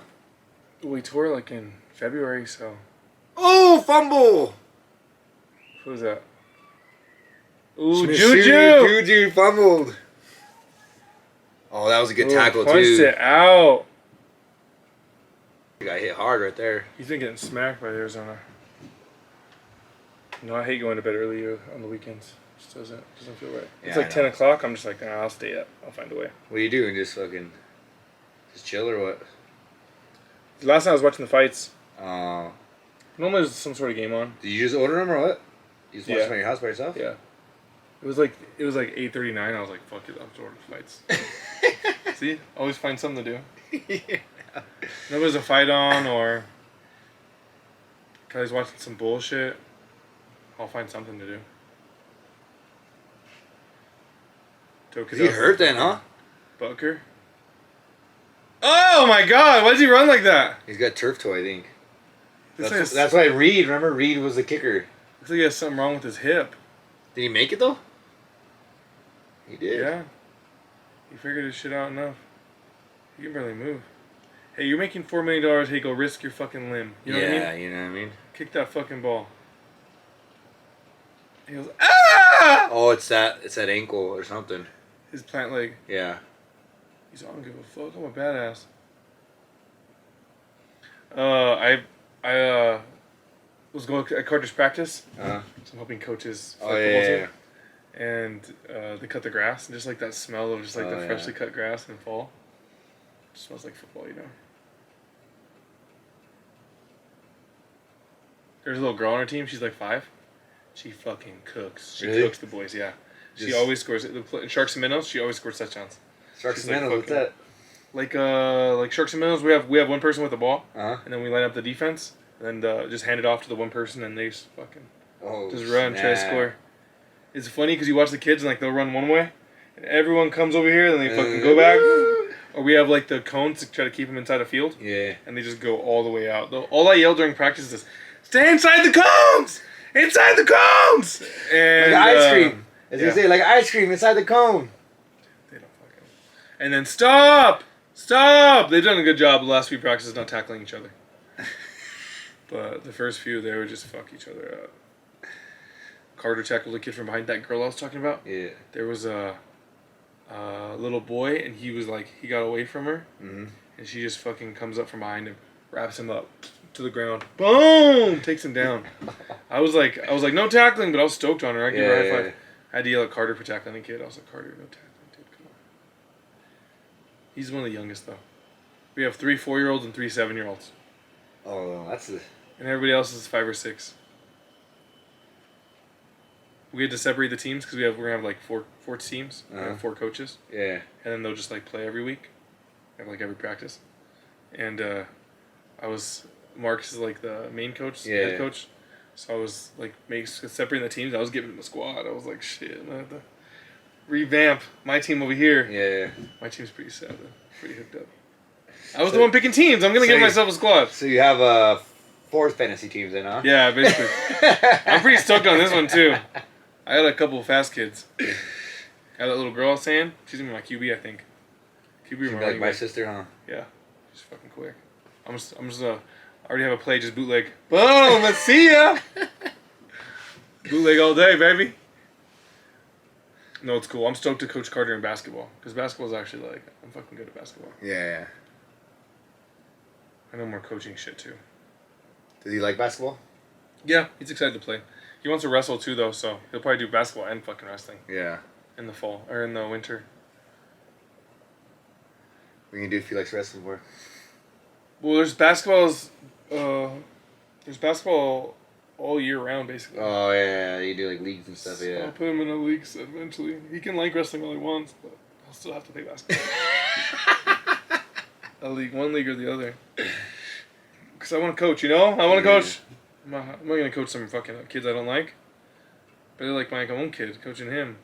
Well, he tore like in February, so... Oh, fumble! Who was that? Ooh, Juju! Juju fumbled. Oh, that was a good tackle, too. Punched it out. He got hit hard right there. He's been getting smacked by Arizona. You know, I hate going to bed early on the weekends. Just doesn't feel right. Yeah, it's like 10 o'clock. I'm just like, nah, I'll stay up. I'll find a way. What are you doing? Just chill or what? Last night I was watching the fights. Oh. Normally there's some sort of game on. Did you just order them or what? You just watch them at your house by yourself? Yeah. It was like 8:39. I was like, fuck it, I'll just order the fights. See? Always find something to do. Yeah. Nobody's a fight on or guys watching some bullshit. I'll find something to do. He hurt then, huh? Butker. Oh my god, why did he run like that? He's got turf toe, I think. That's why Reed, remember Reed was the kicker. Looks like he has something wrong with his hip. Did he make it though? He did. Yeah. He figured his shit out enough. He can barely move. Hey, you're making $4 million, hey, go risk your fucking limb. You know what I mean? Yeah, you know what I mean? Kick that fucking ball. He goes, ah! Oh, it's that ankle or something. His plant leg. Yeah. He's like, I don't give a fuck, I'm a badass. I was going at Carter's practice. Uh-huh. So I'm helping coaches for football team. And they cut the grass, and just like that smell of just like the freshly cut grass in fall. It smells like football, you know. There's a little girl on our team, she's like 5. She fucking cooks. She cooks the boys, yeah. She always scores. In Sharks and Minnows, she always scores touchandowns. Sharks and Minnows, what's that? Like Sharks and Minnows, we have one person with the ball, and then we line up the defense, and then just hand it off to the one person, and they just fucking run, try to score. It's funny because you watch the kids, and like they'll run one way, and everyone comes over here, and then they fucking go back. Or we have like the cones to try to keep them inside the field. Yeah. And they just go all the way out. All I yell during practice is, "Stay inside the cones! Inside the cones!" And like ice cream. As you say, like ice cream inside the cone. They don't fucking. And then stop! They've done a good job the last few practices not tackling each other. But the first few, they would just fuck each other up. Carter tackled a kid from behind, that girl I was talking about. Yeah. There was a little boy, and he got away from her, and she just fucking comes up from behind him, wraps him up to the ground, boom, takes him down. I was like, no tackling, but I was stoked on her. I gave her a high five. I had to yell at Carter for tackling the kid. I was like, Carter, no tackling, dude, come on. He's one of the youngest though. We have 3 4-year-olds and 3 7-year-olds. Oh, that's a... And everybody else is 5 or 6. We had to separate the teams because we're gonna have like four teams, 4 coaches. Yeah. And then they'll just like play every week, have like every practice. And Marcus is like the main coach, head coach. So I was like separating the teams. I was giving him a squad. I was like, shit, I have to revamp my team over here. Yeah. My team's pretty sad though. Pretty hooked up. I was the one picking teams. I'm gonna give myself a squad. So you have 4 fantasy teams then, huh? Yeah, basically. I'm pretty stoked on this one too. I got a couple of fast kids. Got that little girl I was saying. She's gonna be my QB, I think. QB like my sister, huh? Yeah, she's fucking quick. I already have a play, just bootleg. Boom, let's see ya. Bootleg all day, baby. No, it's cool. I'm stoked to coach Carter in basketball because basketball is actually like I'm fucking good at basketball. Yeah. I know more coaching shit too. Does he like basketball? Yeah, he's excited to play. He wants to wrestle too though, so he'll probably do basketball and fucking wrestling. Yeah. In the fall or in the winter. What can you do if he likes wrestling more? Well, there's basketball all year round basically. Oh yeah, you do like leagues and stuff. Yeah. I'll put him in a league eventually. He can like wrestling all he wants, but I'll still have to play basketball. One league or the other. Because I want to coach, you know? I want to coach. I'm not going to coach some fucking kids I don't like. But I like my own kid, coaching him.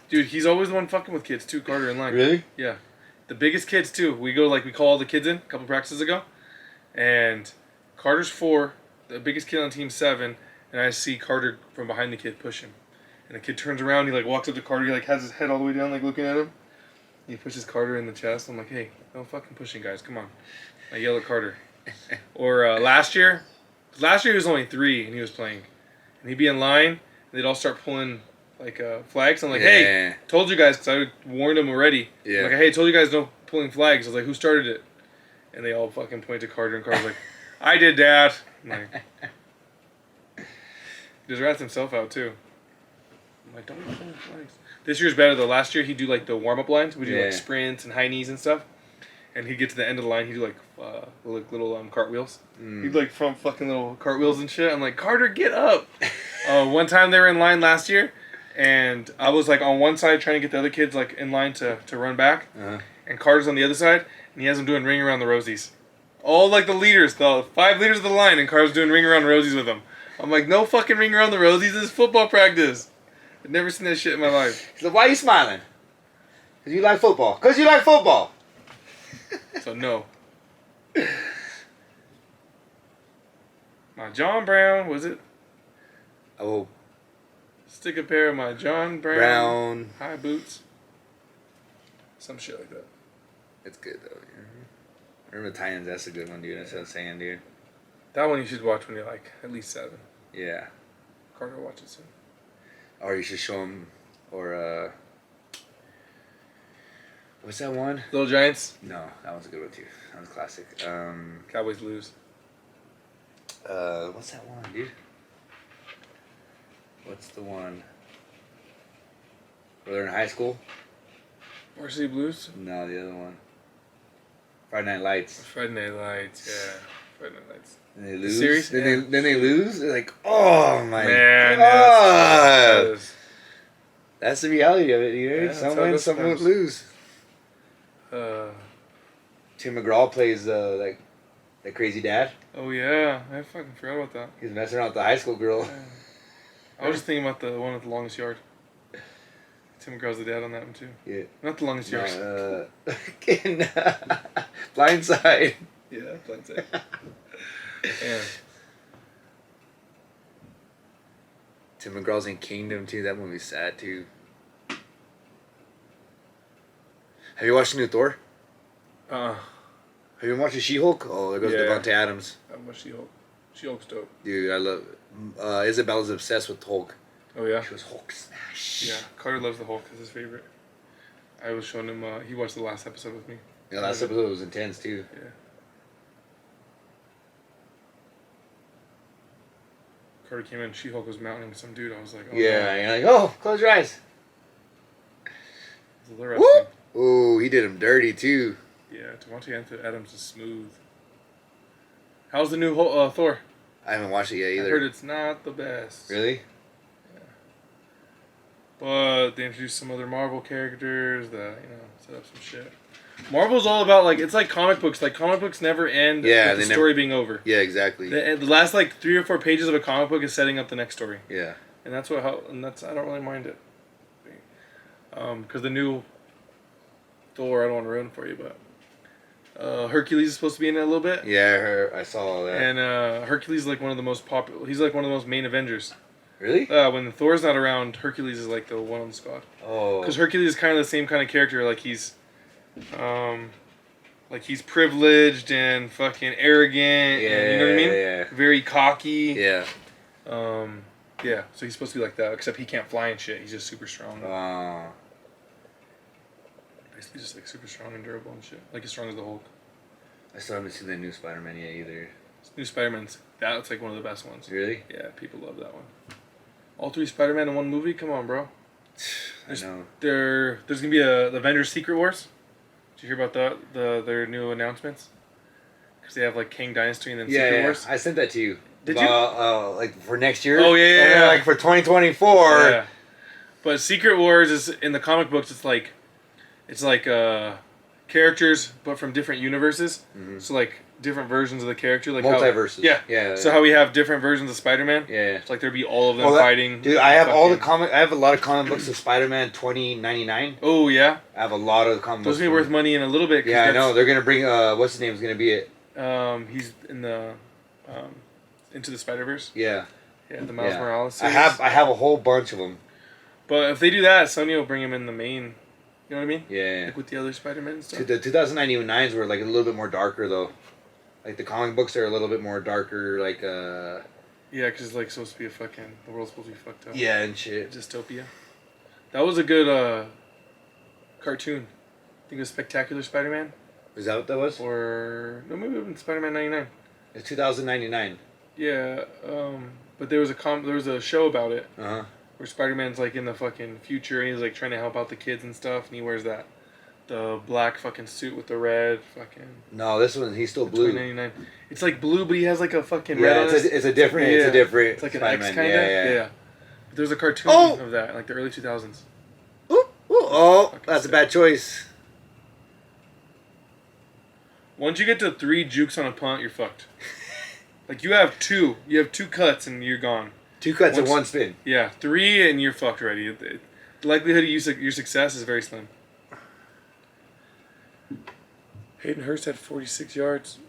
Dude, he's always the one fucking with kids too, Carter in line. Really? Yeah. The biggest kids too. We call all the kids in a couple practices ago. And Carter's 4, the biggest kid on team's 7, and I see Carter from behind the kid push him. And the kid turns around, he walks up to Carter, he has his head all the way down, looking at him. He pushes Carter in the chest. I'm like, hey, no fucking pushing, guys. Come on. I yell at Carter. Or last year he was only 3 and he was playing. And he'd be in line, and they'd all start pulling flags. I'm like, hey, told you guys, because I warned them already. Yeah. I'm like, hey, told you guys no pulling flags. I was like, who started it? And they all fucking point to Carter, and Carter's like, I did, Dad. I'm like, he just rats himself out too. I'm like, don't pull flags. This year's better though. Last year he'd do the warm-up lines. We do sprints and high knees and stuff. And he'd get to the end of the line, he'd do little cartwheels. He'd front fucking little cartwheels and shit. I'm like, Carter, get up. One time they were in line last year, and I was on one side trying to get the other kids in line to run back. And Carter's on the other side, and he has them doing ring around the rosies. All the leaders, the 5 leaders of the line, and Carter's doing ring around the rosies with them. I'm like, no fucking ring around the rosies, this is football practice. I've never seen that shit in my life. He's like, why are you smiling? Because you like football. Because you like football. So, no. My John Brown, was it? Oh. Stick a pair of my John Brown high boots. Some shit like that. It's good, though. Yeah. Remember the Titans? That's a good one, dude. That's what I'm saying, dude. That one you should watch when you're at least 7. Yeah. Carter will watch it soon. Or you should show him, or, what's that one? Little Giants? No, that one's a good one, too. That one's classic. Cowboys lose. What's that one, dude? What's the one? Where they're in high school? Varsity Blues? No, the other one. Friday Night Lights. Friday Night Lights, yeah. Friday Night Lights. And they lose. The series? Then they lose. They're like, oh my man, god. That's the reality of it, you know? Yeah, some win, some won't lose. Tim McGraw plays that crazy dad. Oh yeah, I fucking forgot about that. He's messing around with the high school girl. Yeah. I was just thinking about the one with the longest yard. Tim McGraw's the dad on that one too. Yeah. Not the longest yard. Blindside. Yeah, Blindside. Yeah. Tim McGraw's in Kingdom too. That movie's sad too. Have you watched the new Thor? Have you been watching She-Hulk? Oh, there goes Devontae Adams. I watched She-Hulk. She-Hulk's dope. Dude, I love it. Isabella's obsessed with Hulk. Oh yeah? She was Hulk smash. Yeah, Carter loves the Hulk. It's his favorite. I was showing him, he watched the last episode with me. Yeah, last episode was intense too. Yeah. Carter came in, She-Hulk was mounting some dude. I was like, oh. Yeah, you're like, oh, close your eyes. It's a little wrestling. Ooh, he did him dirty too. Yeah, Devontae Adams is smooth. How's the new Thor? I haven't watched it yet either. I heard it's not the best. Really? Yeah. But they introduced some other Marvel characters that, set up some shit. Marvel's all about, it's like comic books. Comic books never end with the story being over. Yeah, exactly. The last, 3 or 4 pages of a comic book is setting up the next story. Yeah. And I don't really mind it. Because the new Thor, I don't want to ruin it for you, but Hercules is supposed to be in it a little bit. Yeah, I saw all that. And Hercules is one of the most popular. He's one of the most main Avengers. Really? When Thor's not around, Hercules is the one on the squad. Oh. Because Hercules is kind of the same kind of character. He's, he's privileged and fucking arrogant. Yeah. And, you know what I mean? Yeah. Very cocky. Yeah. Yeah, so he's supposed to be like that, except he can't fly and shit. He's just super strong. Basically just like super strong and durable and shit. Like as strong as the Hulk. I still haven't seen the new Spider-Man yet either. New Spider-Man's, that's like one of the best ones. Really? Yeah, people love that one. All 3 Spider-Man in one movie? Come on, bro. I know. There's gonna be the Avengers Secret Wars. Did you hear about their new announcements? Because they have like Kang Dynasty and then Secret Wars. I sent that to you. Did you? Like for next year? Oh, yeah. And then, like for 2024. Yeah. But Secret Wars is, in the comic books, it's like characters, but from different universes. Mm-hmm. So like different versions of the character. Like multiverses. Yeah. So how we have different versions of Spider-Man. Yeah. It's like there'd be all of them fighting. Dude, I have all the I have a lot of comic books of Spider-Man 2099. Oh, yeah? I have a lot of comic books. Those will be worth money in a little bit. Yeah, I know. They're going to bring, what's his name is going to be it? He's in the, Into the Spider-Verse. Yeah. Yeah, the Miles Morales series. I have a whole bunch of them. But if they do that, Sony will bring him in the main. You know what I mean? Yeah. Like with the other Spider-Man and stuff. The 2099s were like a little bit more darker though. Like the comic books are a little bit more darker, like Yeah, because it's like supposed to be the world's supposed to be fucked up. Yeah, and shit. Dystopia. That was a good cartoon. I think it was Spectacular Spider-Man. Is that what that was? Or no, maybe it was Spider-Man 99. It's 2099. Yeah, but there was a show about it. Uh-huh. Where Spider-Man's like in the fucking future and he's like trying to help out the kids and stuff, and he wears the black fucking suit with the red fucking. No, this one he's still blue. 2099. It's like blue, but he has like a fucking red. It's a different. It's like an Spider-Man. X kind of. Yeah. But there's a cartoon of that in like the early 2000s. That's a bad choice. Once you get to 3 jukes on a punt, you're fucked. Like you have 2 cuts and you're gone. 2 cuts and 1 spin. Yeah, 3 and you're fucked already. The likelihood of your success is very slim. Hayden Hurst had 46 yards.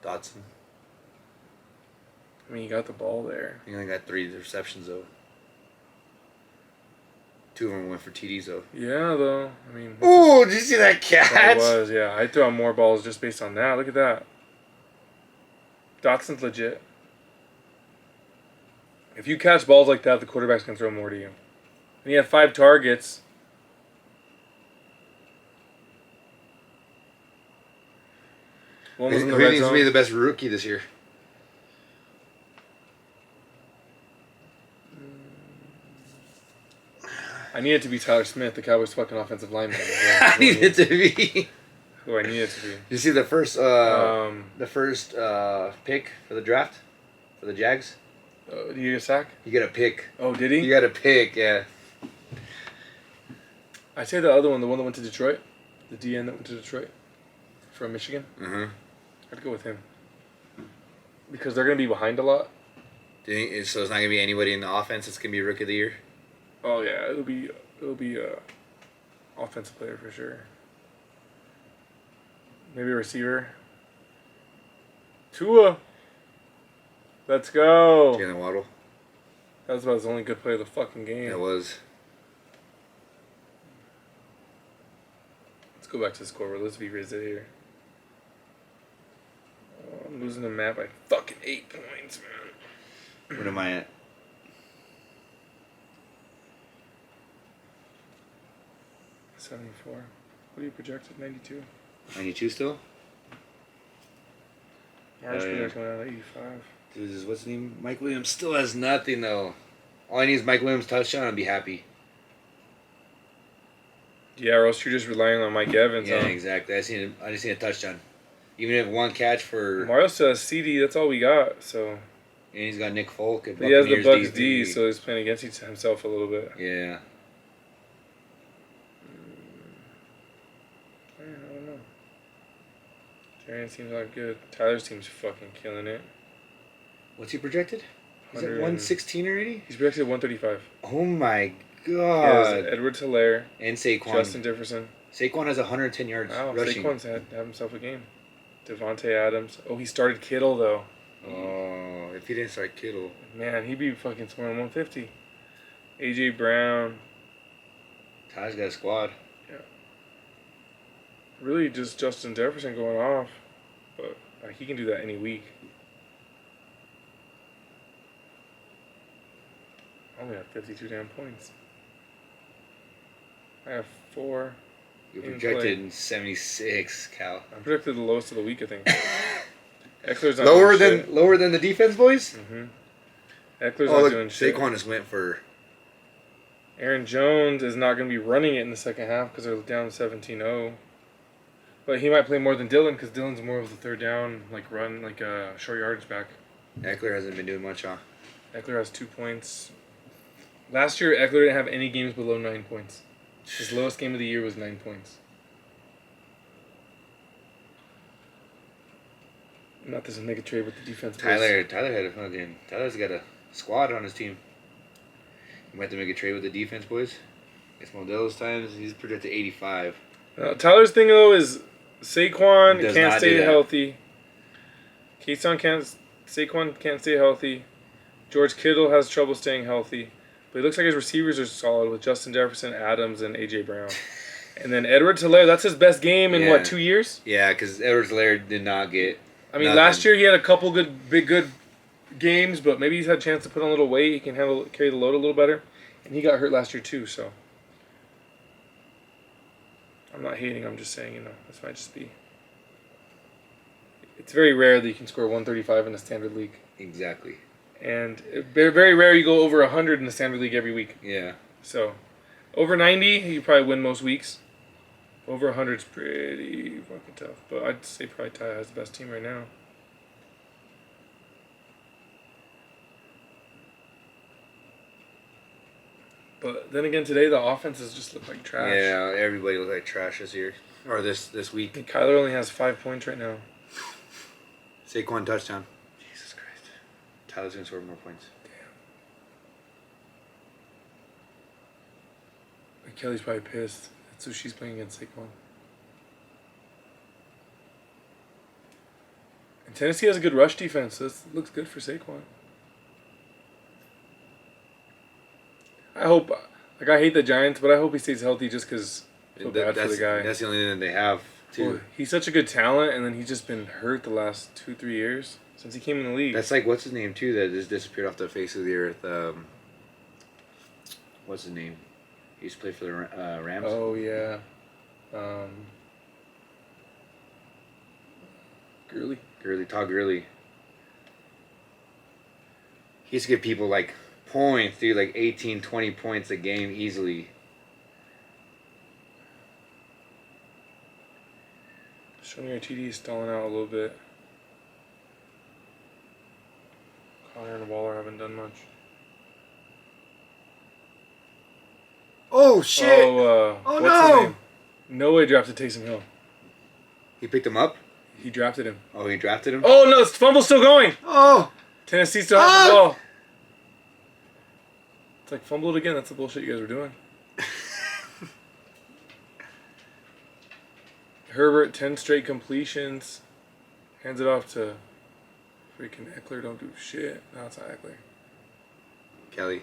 Dotson. I mean, he got the ball there. He only got 3 receptions though. 2 of them went for TDs though. Yeah, though. I mean. Ooh, did you see that catch? That was, yeah. I'd throw out more balls just based on that. Look at that. Dotson's legit. If you catch balls like that, the quarterback's going to throw more to you. And he had 5 targets. Who needs to be the best rookie this year? I need it to be Tyler Smith, the Cowboys' fucking offensive lineman. I need it to be. Who I need it to be. You see the first pick for the draft for the Jags? Did you get a sack? You get a pick. Oh, did he? You got a pick, yeah. I'd say the other one, the one that went to Detroit, the DN that went to Detroit from Michigan. Mm-hmm. I'd go with him because they're gonna be behind a lot. So it's not gonna be anybody in the offense. It's gonna be Rookie of the Year. Oh yeah, it'll be offensive player for sure. Maybe a receiver. Tua. Let's go. Jalen Waddle. That was about his only good play of the fucking game. It was. Let's go back to the scoreboard. Let's revisit here. Oh, I'm losing the map by fucking 8 points, man. What am I at? 74. What are you projected? 92. 92 still? March projected at 85. Dude, what's his name? Mike Williams still has nothing though. All I need is Mike Williams' touchdown and be happy. Yeah, or else you're just relying on Mike Evans. Yeah, exactly. I just need a touchdown. Even if 1 catch for. Mario still has CD. That's all we got. So. And he's got Nick Folk. He has the Bucks D, so he's playing against himself a little bit. Yeah. I don't know. Terrence seems not good. Tyler's team's fucking killing it. What's he projected? Is it 116 already? He's projected 135. Oh my god. He has Edwards Hilaire. And Saquon. Justin Jefferson. Saquon has 110 yards rushing. Saquon's had himself a game. Devontae Adams. Oh, he started Kittle, though. Oh, if he didn't start Kittle. Man, he'd be fucking scoring 150. A.J. Brown. Ty's got a squad. Yeah. Really just Justin Jefferson going off. But he can do that any week. I only have 52 damn points. I have 4. You're projected in 76, Cal. I'm projected the lowest of the week, I think. Eckler's not lower than the defense, boys? Mm-hmm. Eckler's not doing shit. Saquon just went for... Aaron Jones is not going to be running it in the second half because they're down 17-0. But he might play more than Dylan because Dylan's more of the third down, run, short yardage back. Eckler hasn't been doing much, huh? Eckler has 2 points. Last year, Eckler didn't have any games below 9 points. His lowest game of the year was 9 points. Not this make a trade with the defense. Tyler's got a squad on his team. You might have to make a trade with the defense, boys. It's Modelo's times. He's projected 85. Tyler's thing, though, is Saquon can't stay healthy. Saquon can't stay healthy. George Kittle has trouble staying healthy. But it looks like his receivers are solid with Justin Jefferson, Adams, and A.J. Brown. And then Edwards-Helaire, that's his best game in, 2 years? Yeah, because Edwards-Helaire did not get nothing. Last year he had a couple good games, but maybe he's had a chance to put on a little weight. He can carry the load a little better. And he got hurt last year, too, so... I'm not hating, I'm just saying, this might just be... It's very rare that you can score 135 in a standard league. Exactly. And very, very rare you go over 100 in the standard league every week. Yeah. So, over 90, you probably win most weeks. Over 100 is pretty fucking tough. But I'd say probably Ty has the best team right now. But then again, today the offenses just look like trash. Yeah, everybody looked like trash this year. Or this week. And Kyler only has 5 points right now. Saquon touchdown. Jesus Christ. Tyler's going to score more points. Damn. Kelly's probably pissed. That's who she's playing against, Saquon. And Tennessee has a good rush defense. So this looks good for Saquon. I hope... I hate the Giants, but I hope he stays healthy just because I feel bad for the guy. That's the only thing that they have, too. Well, he's such a good talent, and then he's just been hurt the last 2-3 years since he came in the league. That's what's his name, too, that just disappeared off the face of the earth. What's his name? He used to play for the Rams. Oh, yeah. Todd Gurley. He used to give people, points, dude, 18, 20 points a game easily. Show me your TD stalling out a little bit. Connor and Waller haven't done much. Oh, shit! What's his name? Noah drafted Taysom Hill. He picked him up? He drafted him. Oh, he drafted him? Oh, no, it's fumble's still going! Oh! Tennessee still has the ball. It's fumbled again. That's the bullshit you guys were doing. Herbert, 10 straight completions. Hands it off to freaking Eckler. Don't do shit. No, it's not Eckler. Kelly.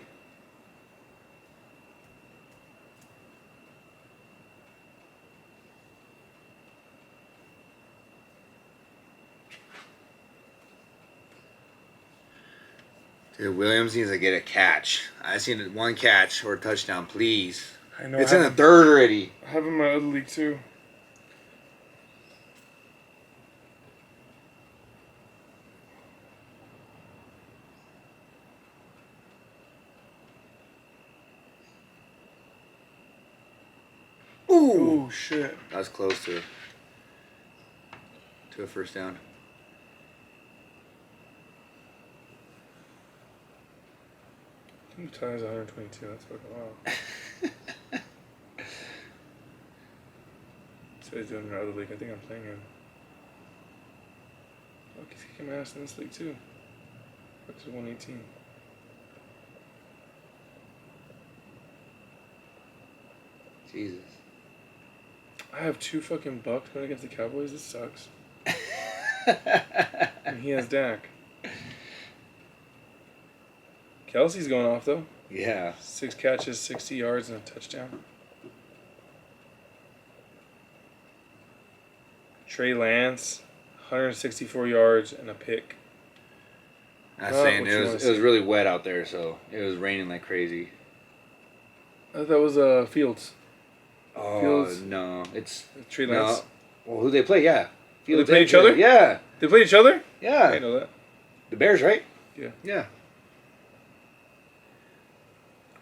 Dude, Williams needs to get a catch. I seen it, one catch or a touchdown, please. I know. It's in the third already. I have him in my other league too. Ooh. Oh shit. That was close to a first down. Two times 122. That's fucking wild. So he's doing in our other league. I think I'm playing him. Look, he's kicking my ass in this league too. That's 118. Jesus. I have 2 fucking Bucks going against the Cowboys. This sucks. And he has Dak. Kelsey's going off though. Yeah. 6 catches, 60 yards, and a touchdown. Trey Lance, 164 yards and a pick. I was saying it was really wet out there, so it was raining like crazy. I thought that was Fields. Oh Fields. no, it's Trey Lance. No. Well, who they play? Yeah, Fields, they play each other. Yeah, they play each other. Yeah, I didn't know that. The Bears, right? Yeah. Yeah.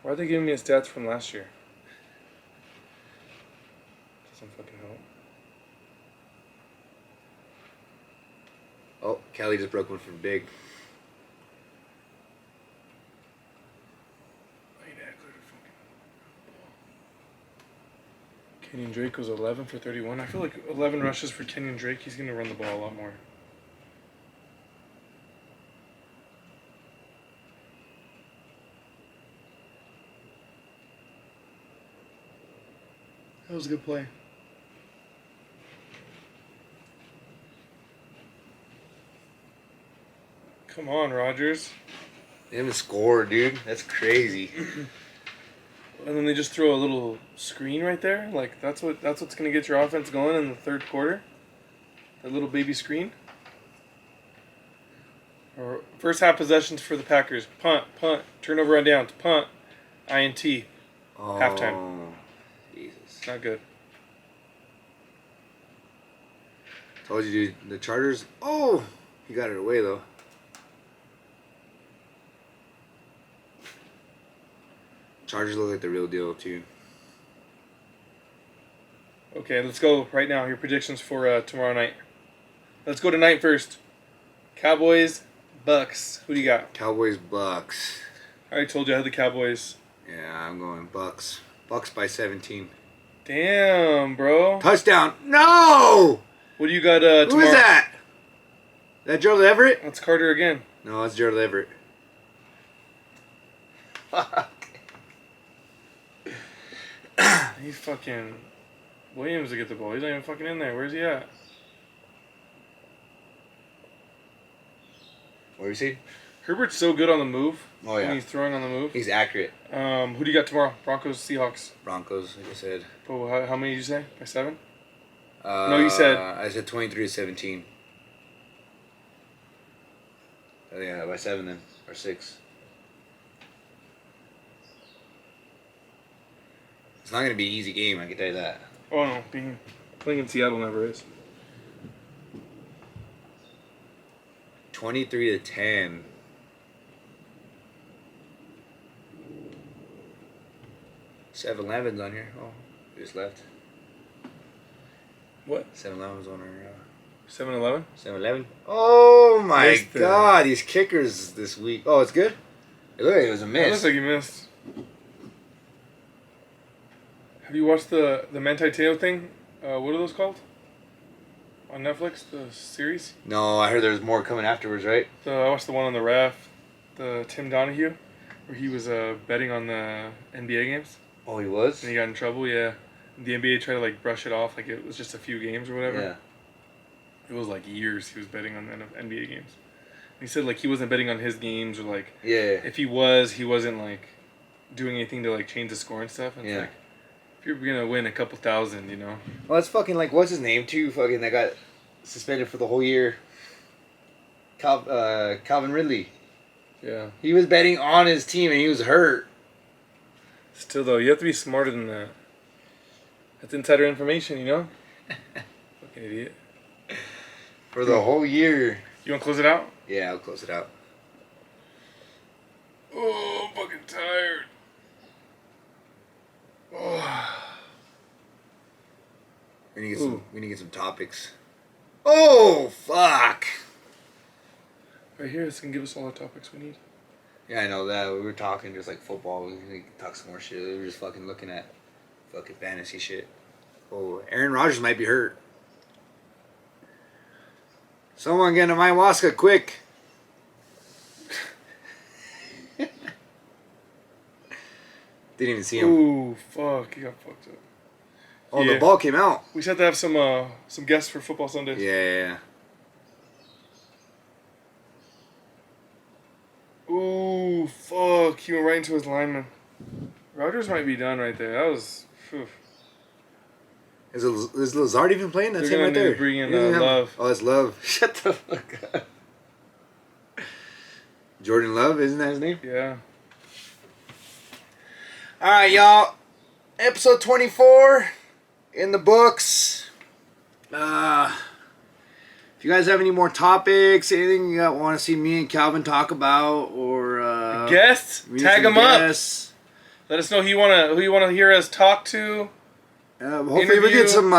Why are they giving me the stats from last year? Doesn't fucking help. Oh, Kelly just broke one from Big. Kenyon Drake was 11 for 31. I feel like 11 rushes for Kenyon Drake. He's going to run the ball a lot more. That was a good play. Come on, Rodgers. They haven't scored, dude. That's crazy. And then they just throw a little screen right there. Like that's what's gonna get your offense going in the third quarter. That little baby screen. Or first half possessions for the Packers. Punt, turnover on downs, punt, INT. Oh, halftime. Jesus. Not good. Told you, dude. The Chargers. Oh, he got it away though. Chargers look like the real deal too. Okay, let's go right now. Your predictions for tomorrow night. Let's go tonight first. Cowboys, Bucks. Who do you got? Cowboys, Bucks. I already told you I had the Cowboys. Yeah, I'm going Bucks. Bucks by 17. Damn, bro. Touchdown. No! What do you got tomorrow? Who is that? That Gerald Everett? That's Carter again. No, it's Gerald Everett. He's fucking... Williams to get the ball. He's not even fucking in there. Where's he at? What is he? Herbert's so good on the move. Oh, yeah. When he's throwing on the move. He's accurate. Who do you got tomorrow? Broncos, Seahawks. Broncos, like I said. Oh, how many did you say? By 7? No, you said... I said 23-17. Oh, yeah, by 7 then. Or 6. It's not going to be an easy game, I can tell you that. Oh, no. Playing in Seattle never is. 23-10. 7-Eleven's on here. Oh, we just left. What? 7-Eleven's on our... 7-Eleven? 7-Eleven? Oh my Missed it. God, these kickers this week. Oh, it's good? It looked like it was a It miss. looks like you missed. Have you watched the Manti Te'o thing? What are those called? On Netflix, the series? No, I heard there was more coming afterwards, right? I watched the one on the ref, the Tim Donahue, where he was betting on the NBA games. Oh, he was? And he got in trouble, yeah. The NBA tried to like brush it off like it was just a few games or whatever. Yeah. It was like years he was betting on the NBA games. And he said like he wasn't betting on his games or like if he wasn't like doing anything to like change the score and stuff. And it's like if you're gonna win a couple thousand, you know. Well, it's fucking like what's his name too? Fucking that got suspended for the whole year. Calvin Ridley. Yeah. He was betting on his team and he was hurt. Still though, you have to be smarter than that. That's insider information, you know. Fucking idiot. For the whole year. You want to close it out? Yeah, I'll close it out. Oh, I'm fucking tired. Oh. We need to get some topics. Oh fuck! Right here, this can give us all the topics we need. Yeah, I know that. We were talking just like football. We can talk some more shit. We were just fucking looking at fucking fantasy shit. Oh, Aaron Rodgers might be hurt. Someone get him ayahuasca quick. Didn't even see him. Ooh, fuck! He got fucked up. Oh, the ball came out. We just have to have some guests for Football Sundays. Yeah. Ooh, fuck! He went right into his lineman. Rodgers might be done right there. That was. Phew. Is Lazard even playing? That's They're him right gonna there. bring in Love. Oh, it's Love. Shut the fuck up. Jordan Love, isn't that his name? Yeah. All right, y'all. Episode 24 in the books. If you guys have any more topics, anything you want to see me and Calvin talk about, or guests, tag them up. Let us know who you wanna hear us talk to. Hopefully we get some.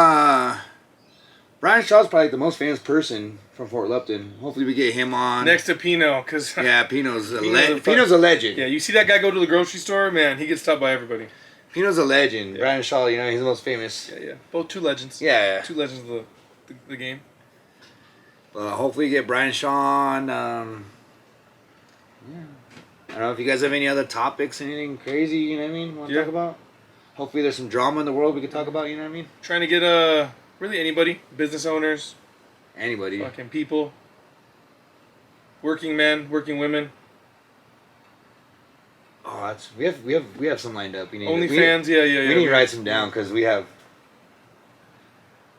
Brian Shaw's probably the most famous person from Fort Lupton. Hopefully we get him on. Next to Pino, because yeah, Pino's a legend. Yeah, you see that guy go to the grocery store, man, he gets stopped by everybody. Pino's a legend. Yeah. Brian Shaw, he's the most famous. Yeah. Both two legends. Yeah. Two legends of the game. Hopefully we get Brian Shaw on. I don't know if you guys have any other topics, anything crazy, you know what I mean, want to talk about? Hopefully there's some drama in the world we can talk about, you know what I mean? Trying to get really anybody, business owners, anybody, fucking people, working men, working women. Oh, we have some lined up. OnlyFans, yeah. We need to write some down because we have.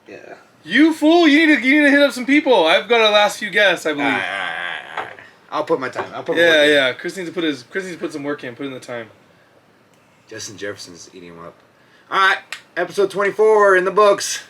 Yeah. You fool! You need to hit up some people. I've got our last few guests, I believe. All right. I'll put my time. Yeah. Chris needs to put some work in. Put in the time. Justin Jefferson's eating him up. All right, episode 24 in the books.